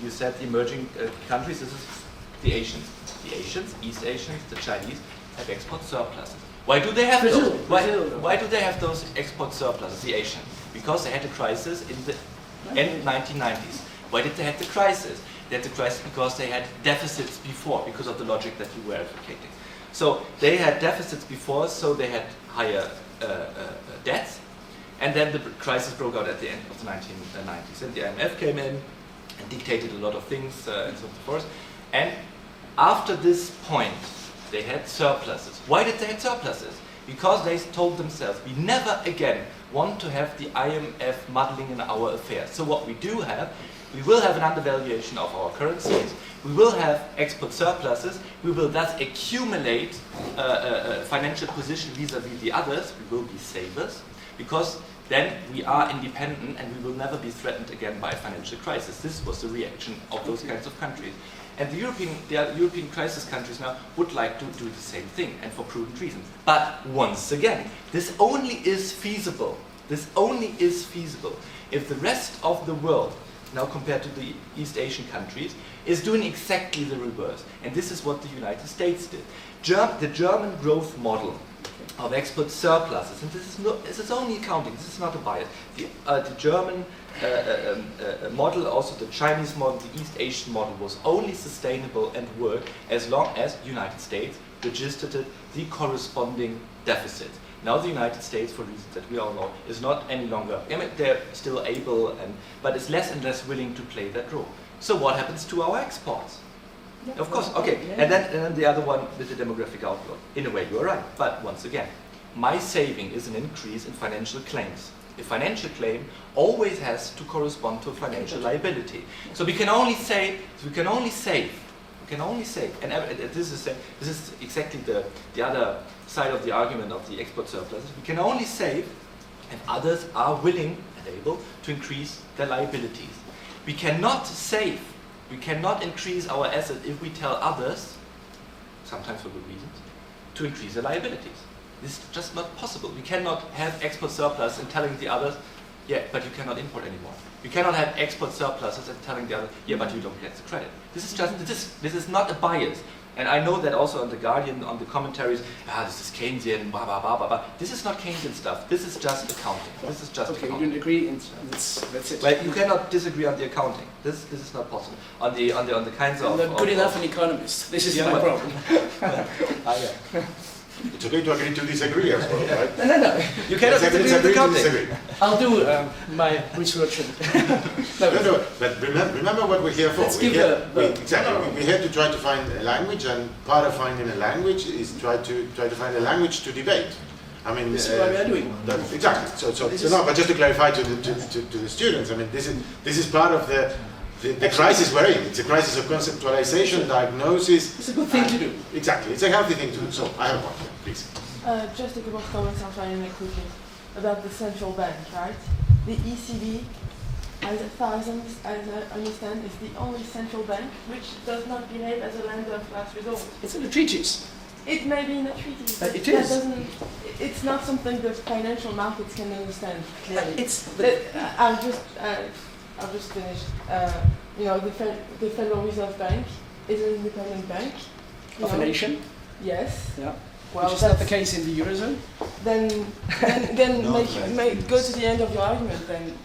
You said the emerging countries. This is the Asians. The Asians, East Asians, the Chinese have export surpluses. Why do they have those? Why do they have those export surpluses? The Asians, because they had a crisis in the end 1990s. Why did they have the crisis? They had the crisis because they had deficits before, because of the logic that you were advocating. So they had deficits before, so they had higher debts. And then the crisis broke out at the end of the 1990s. And the IMF came in and dictated a lot of things and so forth. And after this point, they had surpluses. Why did they have surpluses? Because they told themselves, we never again want to have the IMF muddling in our affairs. So what we do have, we will have an undervaluation of our currencies, we will have export surpluses, we will thus accumulate a financial position vis-à-vis the others, we will be savers, because then we are independent and we will never be threatened again by a financial crisis. This was the reaction of those kinds of countries. And the European crisis countries now would like to do the same thing, and for prudent reasons. But once again, this only is feasible. This only is feasible if the rest of the world, now compared to the East Asian countries, is doing exactly the reverse. And this is what the United States did. The German growth model of export surpluses, and this is only accounting, this is not a bias. The German model, also the Chinese model, the East Asian model was only sustainable and worked as long as the United States registered the corresponding deficit. Now the United States, for reasons that we all know, is not any longer, I mean, they're still able, but is less and less willing to play that role. So what happens to our exports? Of course, okay. And then the other one with the demographic outlook. In a way, you're right. But once again, my saving is an increase in financial claims. A financial claim always has to correspond to a financial liability. So we can only save, and this is exactly the other side of the argument of the export surpluses. We can only save, and others are willing and able to increase their liabilities. We cannot save. We cannot increase our asset if we tell others, sometimes for good reasons, to increase their liabilities. This is just not possible. We cannot have export surplus and telling the others, yeah, but you cannot import anymore. You cannot have export surpluses and telling the others, yeah, but you don't get the credit. This is not a bias. And I know that also on The Guardian, on the commentaries, this is Keynesian, blah, blah, blah, blah, blah. This is not Keynesian stuff. This is just accounting. This is just accounting. Okay, you don't agree, and that's it. Well, you cannot disagree on the accounting. This is not possible. On the kinds of... I'm not good enough an economist. This is my problem. It's okay to agree to disagree as well, right? No. You cannot disagree with accounting. I'll do my research. No, but remember what we're here for. Let's we're here to try to find a language, and part of finding a language is try to find a language to debate. I mean, this is what we are doing. Exactly. So no, but just to clarify to the students, I mean, this is part of the crisis we're in. It's a crisis of conceptualization, diagnosis. It's a good thing to do. Exactly. It's a healthy thing to do. So I have one here, please. Just a couple of comments I'll try and make quickly about the central bank, right? The ECB, as far as I understand, is the only central bank which does not behave as a lender of last resort. It's in the treaties. It may be in the treaties, but it is. It's not something the financial markets can understand clearly. I'll just finish. The Federal Reserve Bank is an independent bank. Of a nation? Yes. Yeah. Well, is that the case in the Eurozone? then No, go to the end of your argument. Then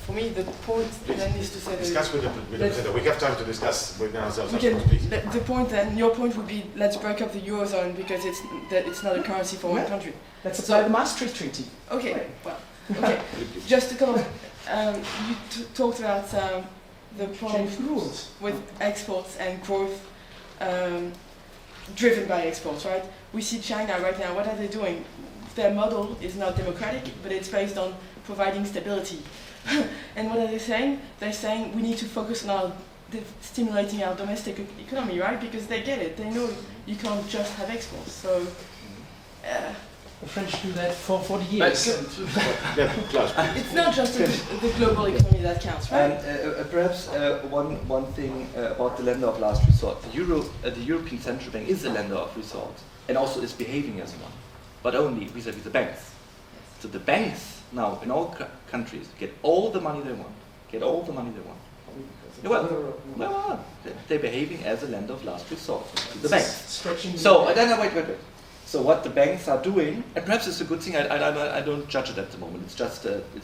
for me the point then is to say Discuss with the presenter. We have time to discuss with ourselves. we can, afterwards, please. the point then, your point would be let's break up the Eurozone because it's not a currency for one Yeah. country. Let's apply the Maastricht Treaty. Okay, well, okay. Just to comment, you talked about the problem Change the rules. with exports and growth driven by exports, right? We see China right now, what are they doing? Their model is not democratic, but it's based on providing stability. And what are they saying? They're saying we need to focus on stimulating our domestic economy, right? Because they get it. They know you can't just have exports. So, The French do that for 40 years. Yeah, Klaus. it's not just the global economy that counts, right? Perhaps one thing about the lender of last resort. The European Central Bank is a lender of resort and also is behaving as one, but only vis-à-vis the banks. So the banks now in all countries get all the money they want. Well, they're behaving as a lender of last resort to the banks. Stretching So, wait. So what the banks are doing, and perhaps it's a good thing, I don't judge it at the moment, it's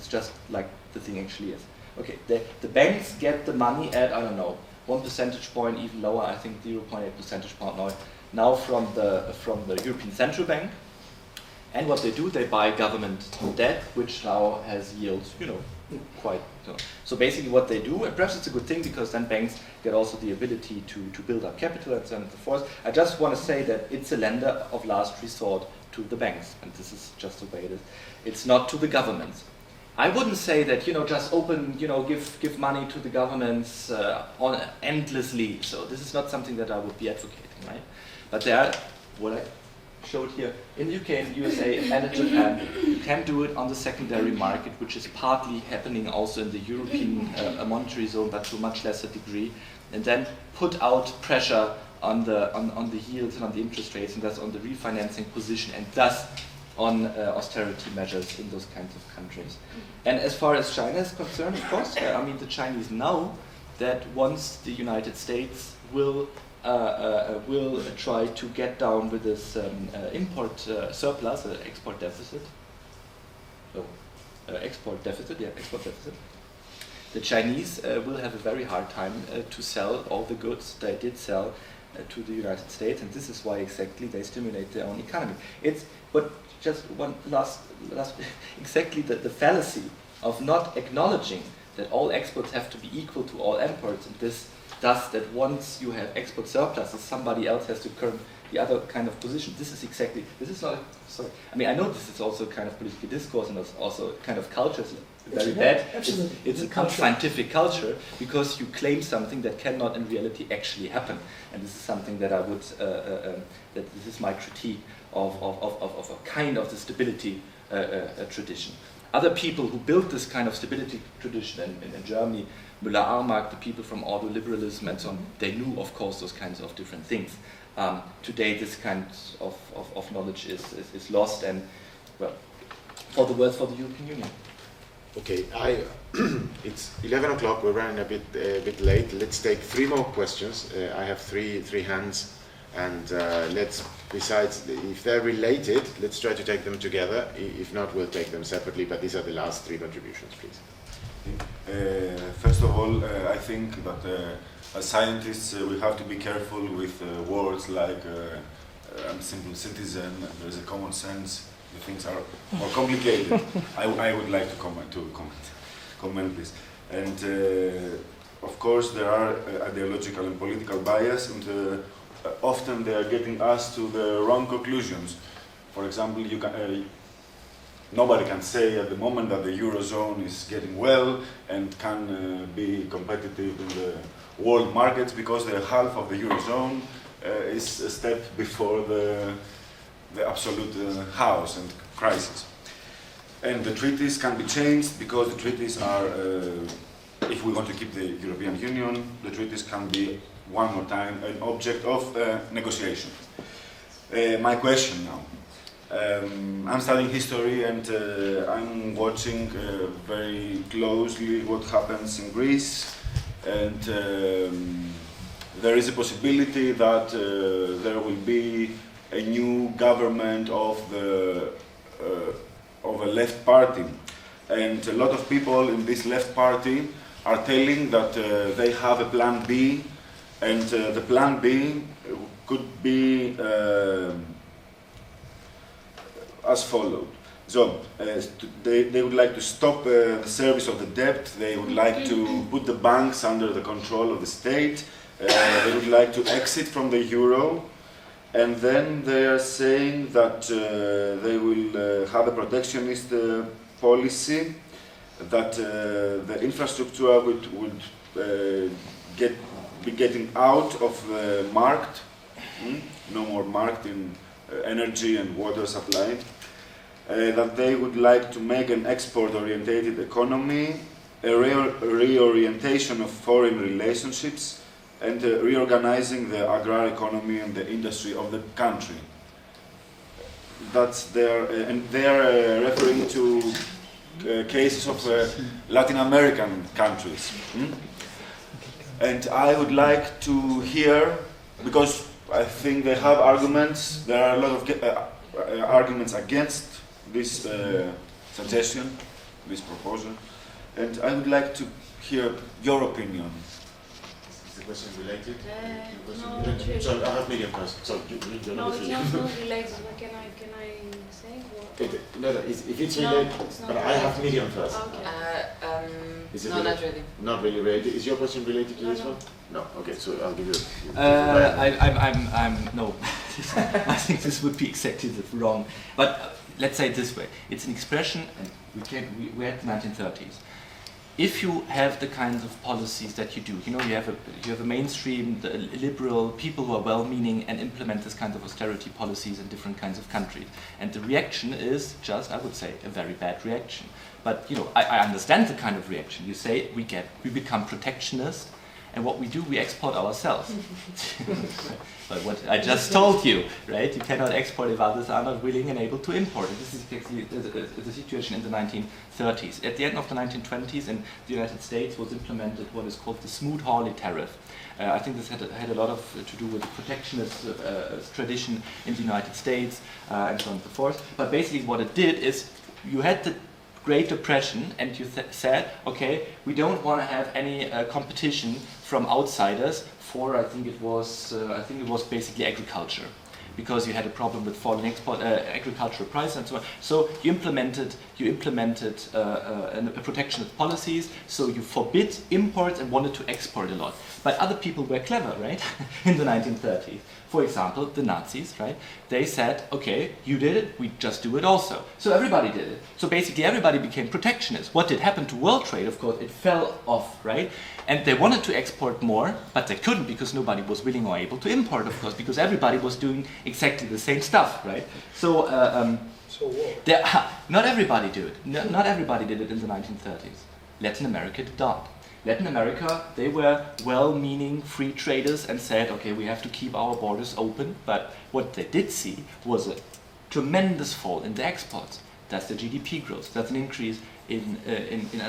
just like the thing actually is. Okay, the banks get the money at, I don't know, 1 percentage point, even lower, I think 0.8 percentage point now from the European Central Bank. And what they do, they buy government debt, which now has yields, quite. So basically what they do, and perhaps it's a good thing because then banks get also the ability to build up capital and so on and so forth. I just want to say that it's a lender of last resort to the banks, and this is just the way it is. It's not to the governments. I wouldn't say that, just open, give money to the governments endlessly. So this is not something that I would be advocating, right? But there are, what I showed here, in the UK and USA and in Japan, you can do it on the secondary market, which is partly happening also in the European monetary zone, but to a much lesser degree, and then put out pressure on the yields and on the interest rates, and thus on the refinancing position, and thus on austerity measures in those kinds of countries. And as far as China is concerned, of course, the Chinese know that once the United States will try to get down with this import surplus, export deficit. Export deficit. The Chinese will have a very hard time to sell all the goods they did sell to the United States, and this is why exactly they stimulate their own economy. But just one last exactly the fallacy of not acknowledging that all exports have to be equal to all imports, and this thus that once you have export surpluses, somebody else has to curb the other kind of position. This is not, sorry. I know this is also kind of political discourse and also kind of culture is very bad. It's an unscientific culture because you claim something that cannot in reality actually happen. And this is something that I would, that this is my critique of a kind of the stability tradition. Other people who built this kind of stability tradition in Germany, Müller-Armack, the people from ordoliberalism and so on, they knew, of course, those kinds of different things. Today, this kind of knowledge is lost, and, well, for the worse for the European Union. Okay, it's 11 o'clock. We're running a bit late. Let's take 3 more questions. I have three hands, and besides, if they're related, let's try to take them together. If not, we'll take them separately. But these are the last 3 contributions, please. First of all, I think that as scientists we have to be careful with words like I'm a simple citizen, there's a common sense, the things are more complicated. I would like to comment this. And of course there are ideological and political bias, and often they are getting us to the wrong conclusions. For example, nobody can say at the moment that the Eurozone is getting well and can be competitive in the world markets because the half of the Eurozone is a step before the absolute chaos and crisis. And the treaties can be changed because the treaties are, if we want to keep the European Union, the treaties can be one more time an object of negotiation. My question now. I'm studying history and I'm watching very closely what happens in Greece, and there is a possibility that there will be a new government of a left party, and a lot of people in this left party are telling that they have a plan B, and the plan B could be as followed. So they would like to stop the service of the debt, they would like to put the banks under the control of the state, they would like to exit from the euro, and then they are saying that they will have a protectionist policy, that the infrastructure would be getting out of the market, no more market in energy and water supply. That they would like to make an export-oriented economy, a reorientation of foreign relationships, and reorganizing the agrar economy and the industry of the country. That's and they are referring to cases of Latin American countries. And I would like to hear, because I think they have arguments, there are a lot of arguments against this suggestion, this proposal, and I would like to hear your opinion. Is the question related? No, not really. Sorry, I have medium first. Sorry, you're No, not it's not related. But can I say what? No, if it's No, related, it's not but I related. have medium first. Okay. Is it No, not really. Not really related. Is your question related to No, this no. one? No. Okay, so I'll give you. I'm no. I think this would be exactly wrong. But let's say it this way: it's an expression, and we're at the 1930s. If you have the kinds of policies that you do, you have a mainstream, the liberal people who are well-meaning and implement this kind of austerity policies in different kinds of countries, and the reaction is just, I would say, a very bad reaction. But I understand the kind of reaction. You say we become protectionist, and what we do, we export ourselves. But what I just told you, right? You cannot export if others are not willing and able to import. This is actually the situation in the 1930s. At the end of the 1920s, in the United States, was implemented what is called the Smoot-Hawley tariff. I think this had a lot of to do with the protectionist tradition in the United States and so on and so forth. But basically, what it did is you had the Great Depression, and you said, okay, we don't want to have any competition from outsiders for, I think it was basically agriculture, because you had a problem with falling agricultural prices and so on. So you implemented protectionist policies. So you forbid imports and wanted to export a lot. But other people were clever, right? In the 1930s. For example, the Nazis, right? They said, okay, you did it, we just do it also. So everybody did it. So basically everybody became protectionist. What did happen to world trade? Of course, it fell off, right? And they wanted to export more, but they couldn't because nobody was willing or able to import, of course, because everybody was doing exactly the same stuff, right? So, not everybody did it. Not everybody did it in the 1930s. Latin America did not. Latin America, they were well-meaning free traders and said, okay, we have to keep our borders open, but what they did see was a tremendous fall in the exports. That's the GDP growth. That's an increase in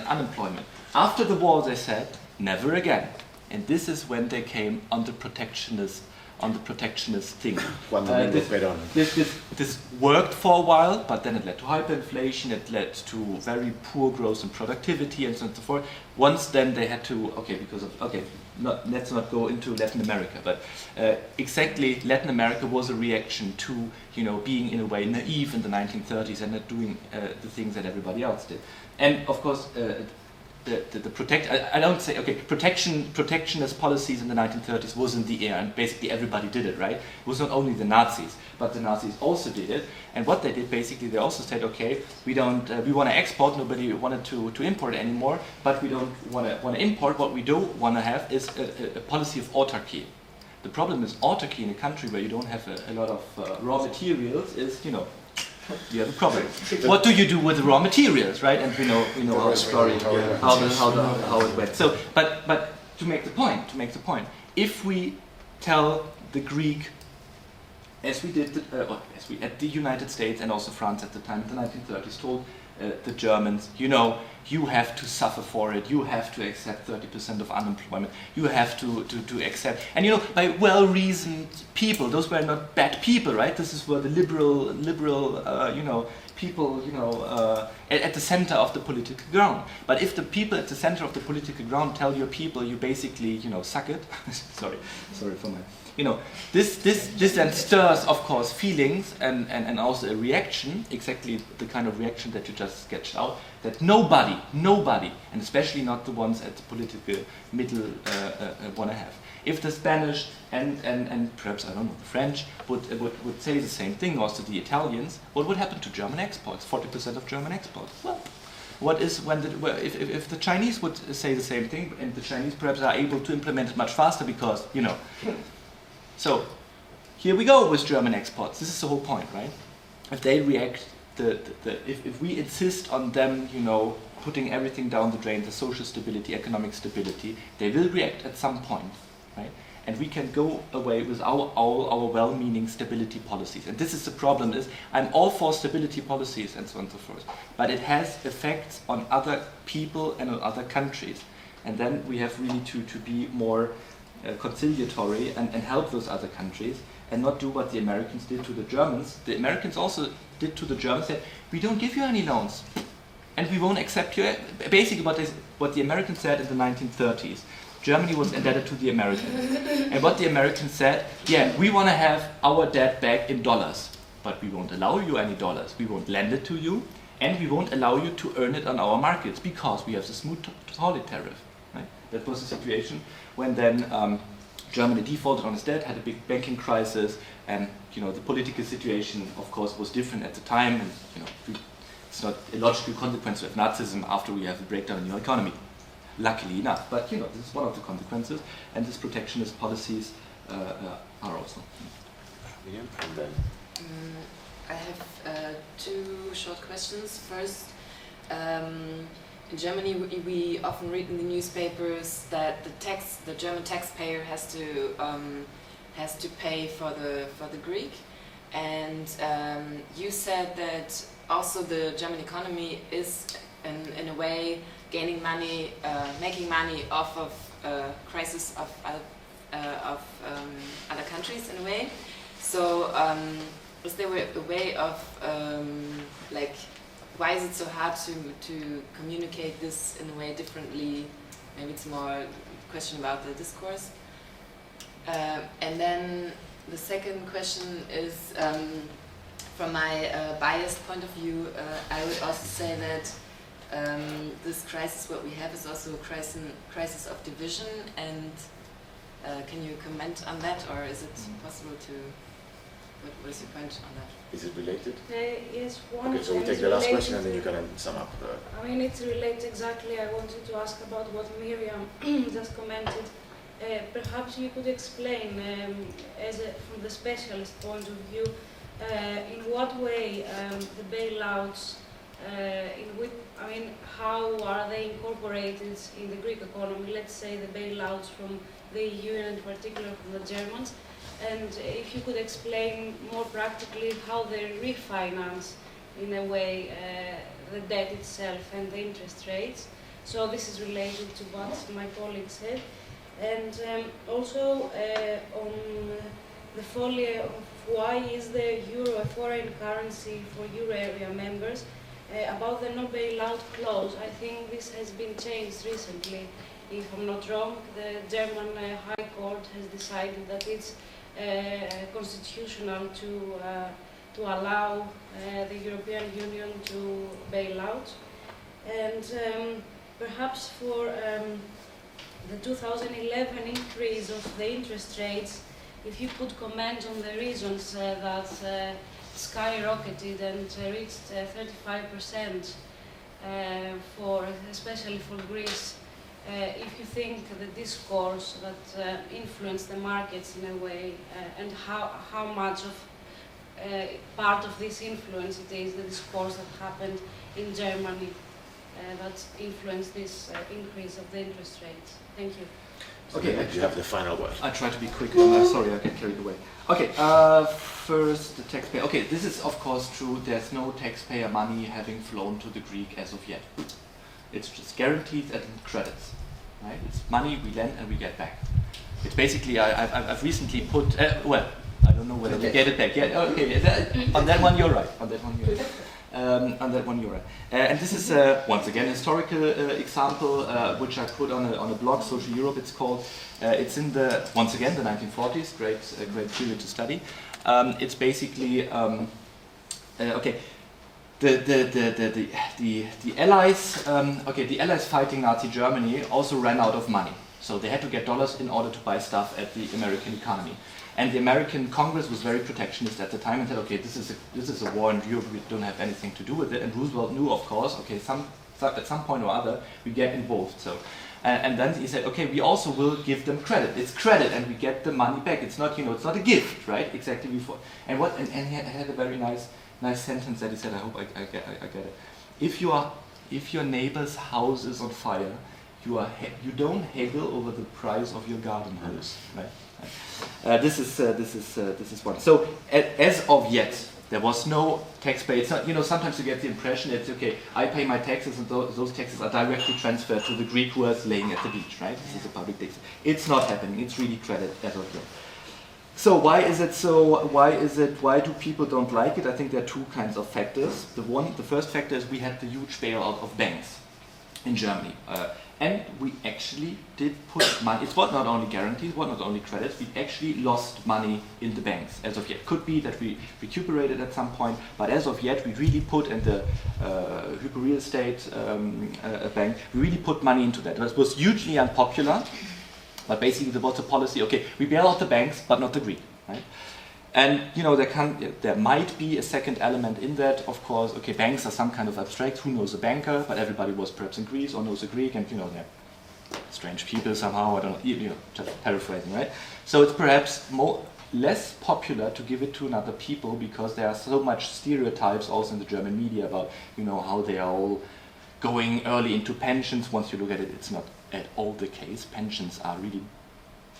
unemployment. After the war, they said, never again. And this is when they came on the protectionist thing. This worked for a while, but then it led to hyperinflation, it led to very poor growth in productivity and so on and so forth. Once then they had to, let's not go into Latin America, but exactly Latin America was a reaction to, being in a way naive in the 1930s and not doing the things that everybody else did. And of course, protectionist policies in the 1930s was in the air, and basically everybody did it, right? It was not only the Nazis, but the Nazis also did it. And what they did, basically, they also said, okay, we want to export, nobody wanted to import anymore, but we don't want to import. What we do want to have is a policy of autarky. The problem is autarky in a country where you don't have a lot of raw materials is, you have a problem. What do you do with the raw materials, right? And we know how the story, how it went. So, but to make the point, if we tell the Greek, as we did, at the United States and also France at the time in the 1930s, told the Germans, you know, you have to suffer for it, you have to accept 30% of unemployment, you have to accept, and you know, by well-reasoned people, those were not bad people, right? This is where the liberal, you know, people, you know, at the center of the political ground. But if the people at the center of the political ground tell your people, you basically, you know, suck it, sorry for my, you know, this then stirs, of course, feelings and also a reaction, exactly the kind of reaction that you just sketched out, that nobody, and especially not the ones at the political middle want to have. If the Spanish and perhaps, I don't know, the French would say the same thing, also the Italians, what would happen to German exports, 40% of German exports? Well, what is when if the Chinese would say the same thing, and the Chinese perhaps are able to implement it much faster because, you know. So here we go with German exports. This is the whole point, right? If they react, if we insist on them, you know, putting everything down the drain, the social stability, economic stability, they will react at some point, right? And we can go away with all our well-meaning stability policies. And this is the problem: is I'm all for stability policies and so on and so forth, but it has effects on other people and on other countries. And then we have really to be more conciliatory and help those other countries, and not do what the Americans did to the Germans. The Americans also did to the Germans, said, we don't give you any loans, and we won't accept you. Basically what the Americans said in the 1930s. Germany was indebted to the Americans. And what the Americans said, yeah, we want to have our debt back in dollars, but we won't allow you any dollars. We won't lend it to you, and we won't allow you to earn it on our markets because we have the smooth tolling tariff. Right? That was the situation when then Germany defaulted on its debt, had a big banking crisis, and you know the political situation, of course, was different at the time. And you know, it's not a logical consequence of Nazism after we have a breakdown in your economy. Luckily enough, but you know this is one of the consequences, and these protectionist policies are also. William, and then. I have two short questions. First, in Germany, we often read in the newspapers that the German taxpayer has to pay for the Greek, and you said that also the German economy is in a way gaining money, making money off of crisis of other countries in a way. So is there a way of like, why is it so hard to communicate this in a way differently? Maybe it's more a question about the discourse. And then the second question is, from my biased point of view, I would also say that this crisis, what we have, is also a crisis of division. And can you comment on that, or is it possible to? What is your point on that? Is it related? Yes, one. Okay, so we take the last question and then you can sum up. I mean, it relates exactly. I wanted to ask about what Miriam just commented. Perhaps you could explain, from the specialist point of view, in what way the bailouts, how are they incorporated in the Greek economy? Let's say the bailouts from the EU and in particular from the Germans. And if you could explain more practically how they refinance, in a way, the debt itself and the interest rates. So this is related to what my colleague said. And also on the folly of why is the euro a foreign currency for euro area members, about the no bailout clause. I think this has been changed recently. If I'm not wrong, the German High Court has decided that it's constitutional to allow the European Union to bail out. And perhaps for the 2011 increase of the interest rates, if you could comment on the reasons that skyrocketed and reached 35% especially for Greece. If you think the discourse that influenced the markets in a way, and how much of part of this influence it is the discourse that happened in Germany that influenced this increase of the interest rates. Thank you. Okay, You have the final word. I try to be quick. Sorry, I get carried away. Okay, first the taxpayer. Okay, this is of course true. There's no taxpayer money having flown to the Greek as of yet. It's just guarantees and credits. Right? It's money we lend and we get back. It's basically I've recently put well, I don't know whether we get it back. Yeah, okay. On that one you're right. On that one you're right. On that one you're right. And this is once again a historical example which I put on a blog, Social Europe. It's called. It's in the once again the 1940s. Great period to study. It's basically okay. The Allies, the Allies fighting Nazi Germany also ran out of money, so they had to get dollars in order to buy stuff at the American economy. And the American Congress was very protectionist at the time and said, okay, this is a war in Europe, we don't have anything to do with it. And Roosevelt knew, of course, okay, at some point or other we get involved. So, and then he said, okay, we also will give them credit. It's credit, and we get the money back. It's not, it's not a gift, right? Exactly before. And he had a very nice sentence that he said. I hope I get it. If your neighbor's house is on fire, you don't haggle over the price of your garden hose, right? This is one. So as of yet, there was no taxpayer. It's not, sometimes you get the impression it's okay. I pay my taxes, and those taxes are directly transferred to the Greek who is laying at the beach, right? This is a public tax. It's not happening. It's really credit as of yet. So why is it so? Why do people don't like it? I think there are two kinds of factors. The first factor is we had the huge bailout of banks in Germany, and we actually did put money. It's not only guarantees, not only credits. We actually lost money in the banks as of yet. Could be that we recuperated at some point, but as of yet, we really put in the Hyper Real Estate bank. We really put money into that. It was hugely unpopular. But basically, there was a policy. Okay, we bail out the banks, but not the Greek, right? And there might be a second element in that. Of course, okay, banks are some kind of abstract. Who knows a banker? But everybody was perhaps in Greece or knows a Greek, and they're strange people somehow. I don't know. Just paraphrasing, right? So it's perhaps less popular to give it to another people because there are so much stereotypes also in the German media about how they are all going early into pensions. Once you look at it, it's not at all the case. Pensions are really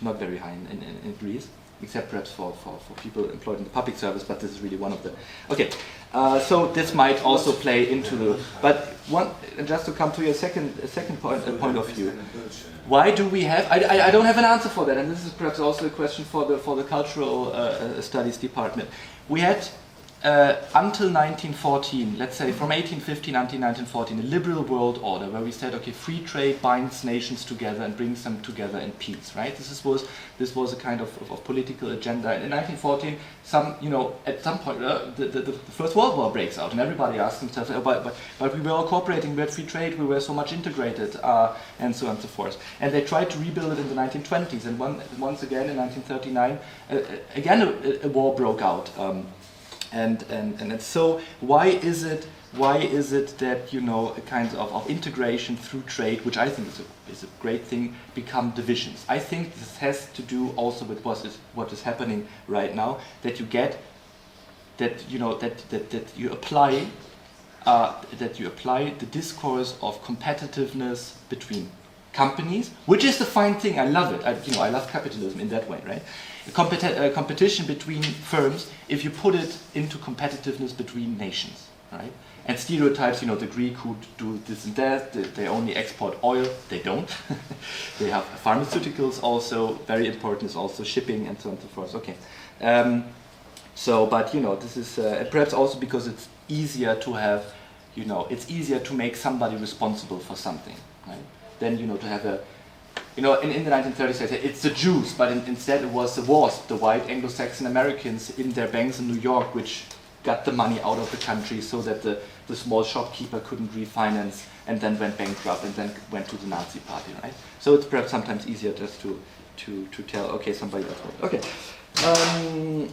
not very high in Greece, except perhaps for people employed in the public service, but this is really one of the... Okay, so this might also play into the... But just to come to your second point of view, why do we have... I don't have an answer for that, and this is perhaps also a question for the cultural studies department. We had... until 1914, let's say from 1815 until 1914, a liberal world order where we said, okay, free trade binds nations together and brings them together in peace, right? This was a kind of political agenda. And in 1914, at some point, the First World War breaks out, and everybody asks themselves, but we were all cooperating, we had free trade, we were so much integrated, and so on and so forth. And they tried to rebuild it in the 1920s, and once again in 1939, again a war broke out. And so why is it that a kind of integration through trade, which I think is a great thing, become divisions? I think this has to do also with what is happening right now, that you get that you apply the discourse of competitiveness between companies, which is the fine thing. I love it. I love capitalism in that way, right? Competition between firms, if you put it into competitiveness between nations, right? And stereotypes, the Greek who do this and that, they only export oil, they don't. They have pharmaceuticals also, very important is also shipping and so on and so forth. Okay. But this is perhaps also because it's easier to have, it's easier to make somebody responsible for something, right? Then, to have a, in the 1930s, they said it's the Jews, but instead it was the WASP, the white Anglo-Saxon Americans in their banks in New York, which got the money out of the country so that the small shopkeeper couldn't refinance and then went bankrupt and then went to the Nazi party, right? So it's perhaps sometimes easier just to tell, okay, somebody else. Okay.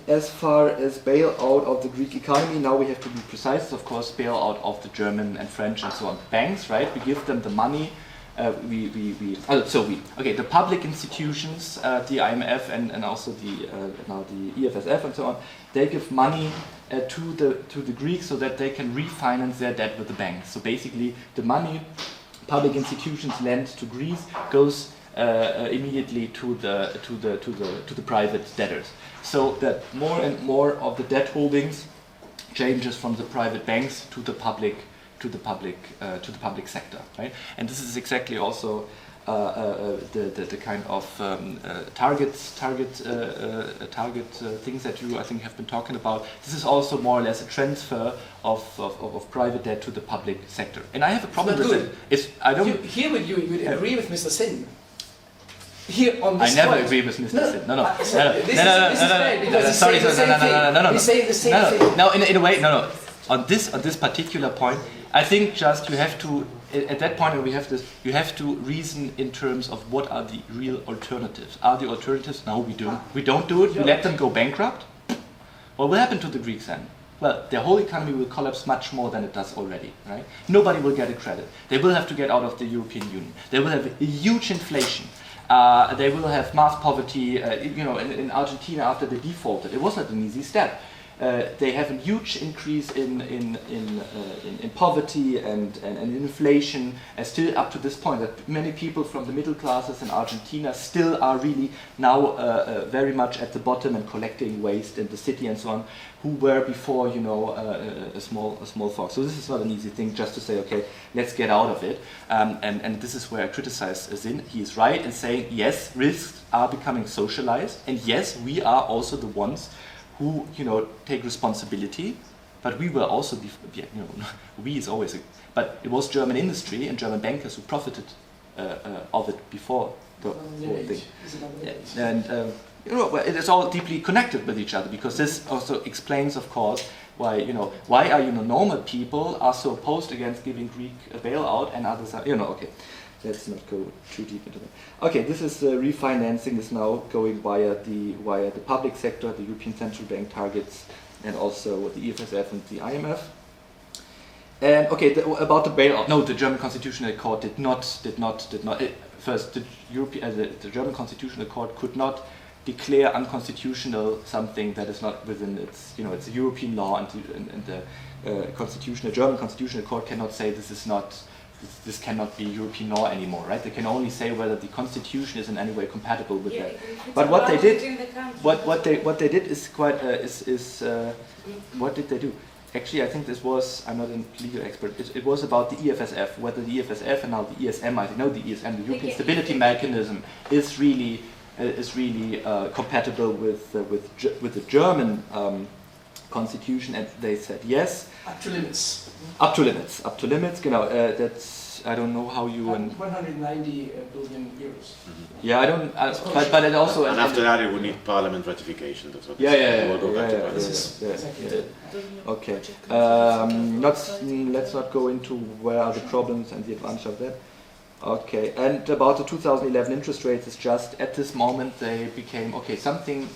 As far as bailout of the Greek economy, now we have to be precise. Of course, bailout of the German and French and so on banks, right? We give them the money. The public institutions, the IMF and also now the EFSF and so on, they give money to the Greeks so that they can refinance their debt with the banks. So basically, the money public institutions lend to Greece goes immediately to the private debtors. So that more and more of the debt holdings changes from the private banks to the public sector, right? And this is exactly also the kind of target things that you, I think, have been talking about. This is also more or less a transfer of private debt to the public sector. And I have a problem with it. Here would you would agree with Mr. Sin? Here on this I never point. agree with Mr. Sin. No. This is bad because he's saying the same thing. He's saying the same thing. No, in a way, no. On this particular point, I think just you have to, at that point when we have this, you have to reason in terms of what are the real alternatives. Are the alternatives? No, we don't do it. We let them go bankrupt. What will happen to the Greeks then? Well, their whole economy will collapse much more than it does already, right? Nobody will get a credit. They will have to get out of the European Union. They will have a huge inflation. They will have mass poverty. In Argentina after they defaulted, it was not an easy step. They have a huge increase in poverty and inflation, and still up to this point that many people from the middle classes in Argentina still are really now very much at the bottom and collecting waste in the city and so on, who were before a small fox. So this is not an easy thing just to say, okay, let's get out of it. And this is where I criticize Zin. He is right in saying, yes, risks are becoming socialized, and yes, we are also the ones who take responsibility, but we were also we is always but it was German industry and German bankers who profited of it before the whole thing. And it is all deeply connected with each other, because this also explains, of course, why normal people are so opposed against giving Greek a bailout and others are okay. Let's not go too deep into that. Okay, this is refinancing is now going via the public sector, the European Central Bank targets, and also the EFSF and the IMF. And okay, about the bailout. No, the German Constitutional Court did not. First, the German Constitutional Court could not declare unconstitutional something that is not within its. It's a European law, and the German Constitutional Court cannot say this is not. This cannot be European law anymore, right? They can only say whether the constitution is in any way compatible with that. But what they did, what they did is quite what did they do? Actually, I think this was, I'm not a legal expert. It was about the EFSF, whether the EFSF and now the ESM, I know the ESM, the European Stability Mechanism, is really compatible with the German constitution, and they said yes. Up to limits. Up to limits. That's, I don't know how you 190 billion euros. Yeah, I don't. But it also. And after that, it would need Parliament ratification. That's what. Yeah. We'll go back to Yeah. Okay. Let's not go into where are the problems and the advantage of that. Okay. And about the 2011 interest rates, is just at this moment they became something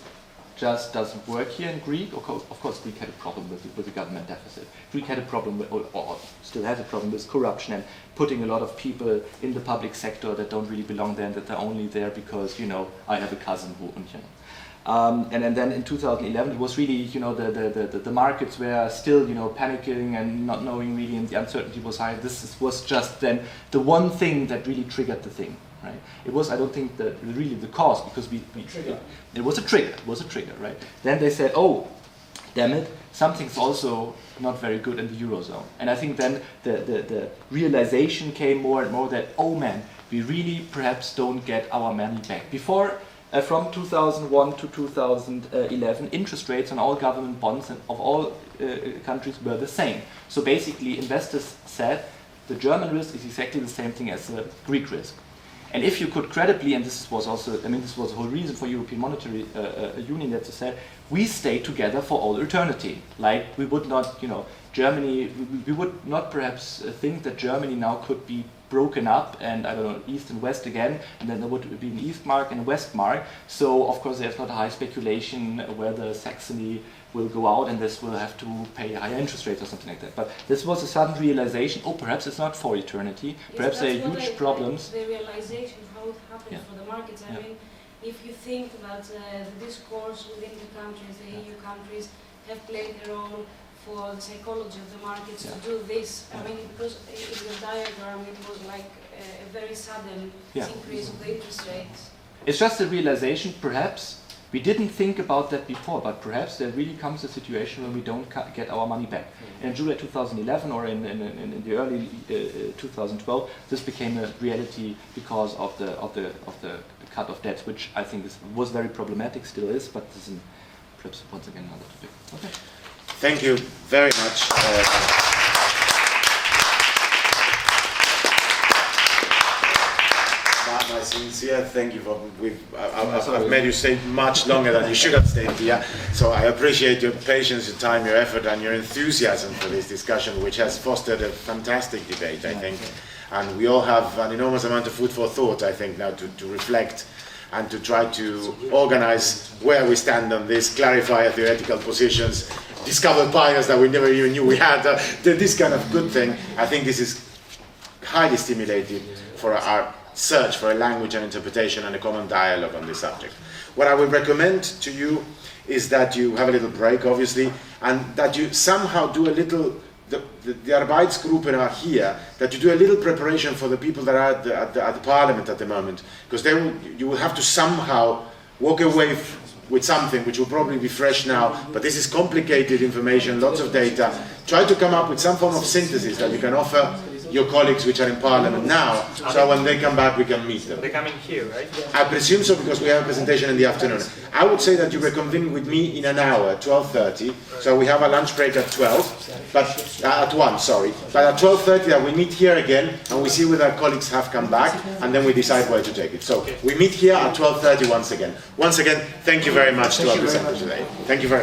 just doesn't work here in Greece. Of course, Greece had a problem with the government deficit. Greece had a problem with, or still has a problem with corruption and putting a lot of people in the public sector that don't really belong there and that they're only there because I have a cousin who and then in 2011 it was really the markets were still panicking and not knowing really, and the uncertainty was high. This was just then the one thing that really triggered the thing. Right. It was, I don't think, really the cause, because it was a trigger, right? Then they said, oh, damn it, something's also not very good in the Eurozone. And I think then the realization came more and more that, oh man, we really perhaps don't get our money back. Before, from 2001 to 2011, interest rates on all government bonds of all countries were the same. So basically, investors said the German risk is exactly the same thing as the Greek risk. And if you could credibly, and this was also, this was the whole reason for European Monetary Union that they said, we stay together for all eternity. Like we would not, Germany, we would not perhaps think that Germany now could be broken up and, I don't know, East and West again, and then there would be an East mark and a West mark. So, of course, there's not a high speculation whether Saxony will go out and this will have to pay higher interest rates or something like that. But this was a sudden realization, perhaps it's not for eternity, perhaps there are huge problems. The realization, how it happened for the markets. I mean, if you think that the discourse within the countries, the EU countries, have played a role for the psychology of the markets to do this? I mean, because in the diagram it was like a very sudden increase of the interest rates. It's just a realization, perhaps. We didn't think about that before, but perhaps there really comes a situation when we don't get our money back. In July 2011 or in the early 2012, this became a reality because of the cut of debt, which I think was very problematic, still is, but this is perhaps once again another topic. Okay. Thank you very much. My sincere thank you for. I've made you stay much longer than you should have stayed here. So I appreciate your patience, your time, your effort, and your enthusiasm for this discussion, which has fostered a fantastic debate, I think. And we all have an enormous amount of food for thought, I think, now to reflect and to try to organize where we stand on this, clarify our theoretical positions, discover bias that we never even knew we had, this kind of good thing. I think this is highly stimulating for our search for a language and interpretation and a common dialogue on this subject. What I would recommend to you is that you have a little break, obviously, and that you somehow do a little, the Arbeitsgruppen are here, that you do a little preparation for the people that are at the Parliament at the moment, because you will have to somehow walk away with something which will probably be fresh now, but this is complicated information, lots of data. Try to come up with some form of synthesis that you can offer your colleagues which are in Parliament now, so when they come back we can meet them. They're coming here, right? I presume so, because we have a presentation in the afternoon. I would say that you reconvene with me in an hour, 12:30. So we have a lunch break at 12, but at 1, sorry. But at 12:30 that we meet here again, and we see whether our colleagues have come back, and then we decide where to take it. So we meet here at 12:30 once again. Once again, thank you very much to our presenters today. Thank you very much.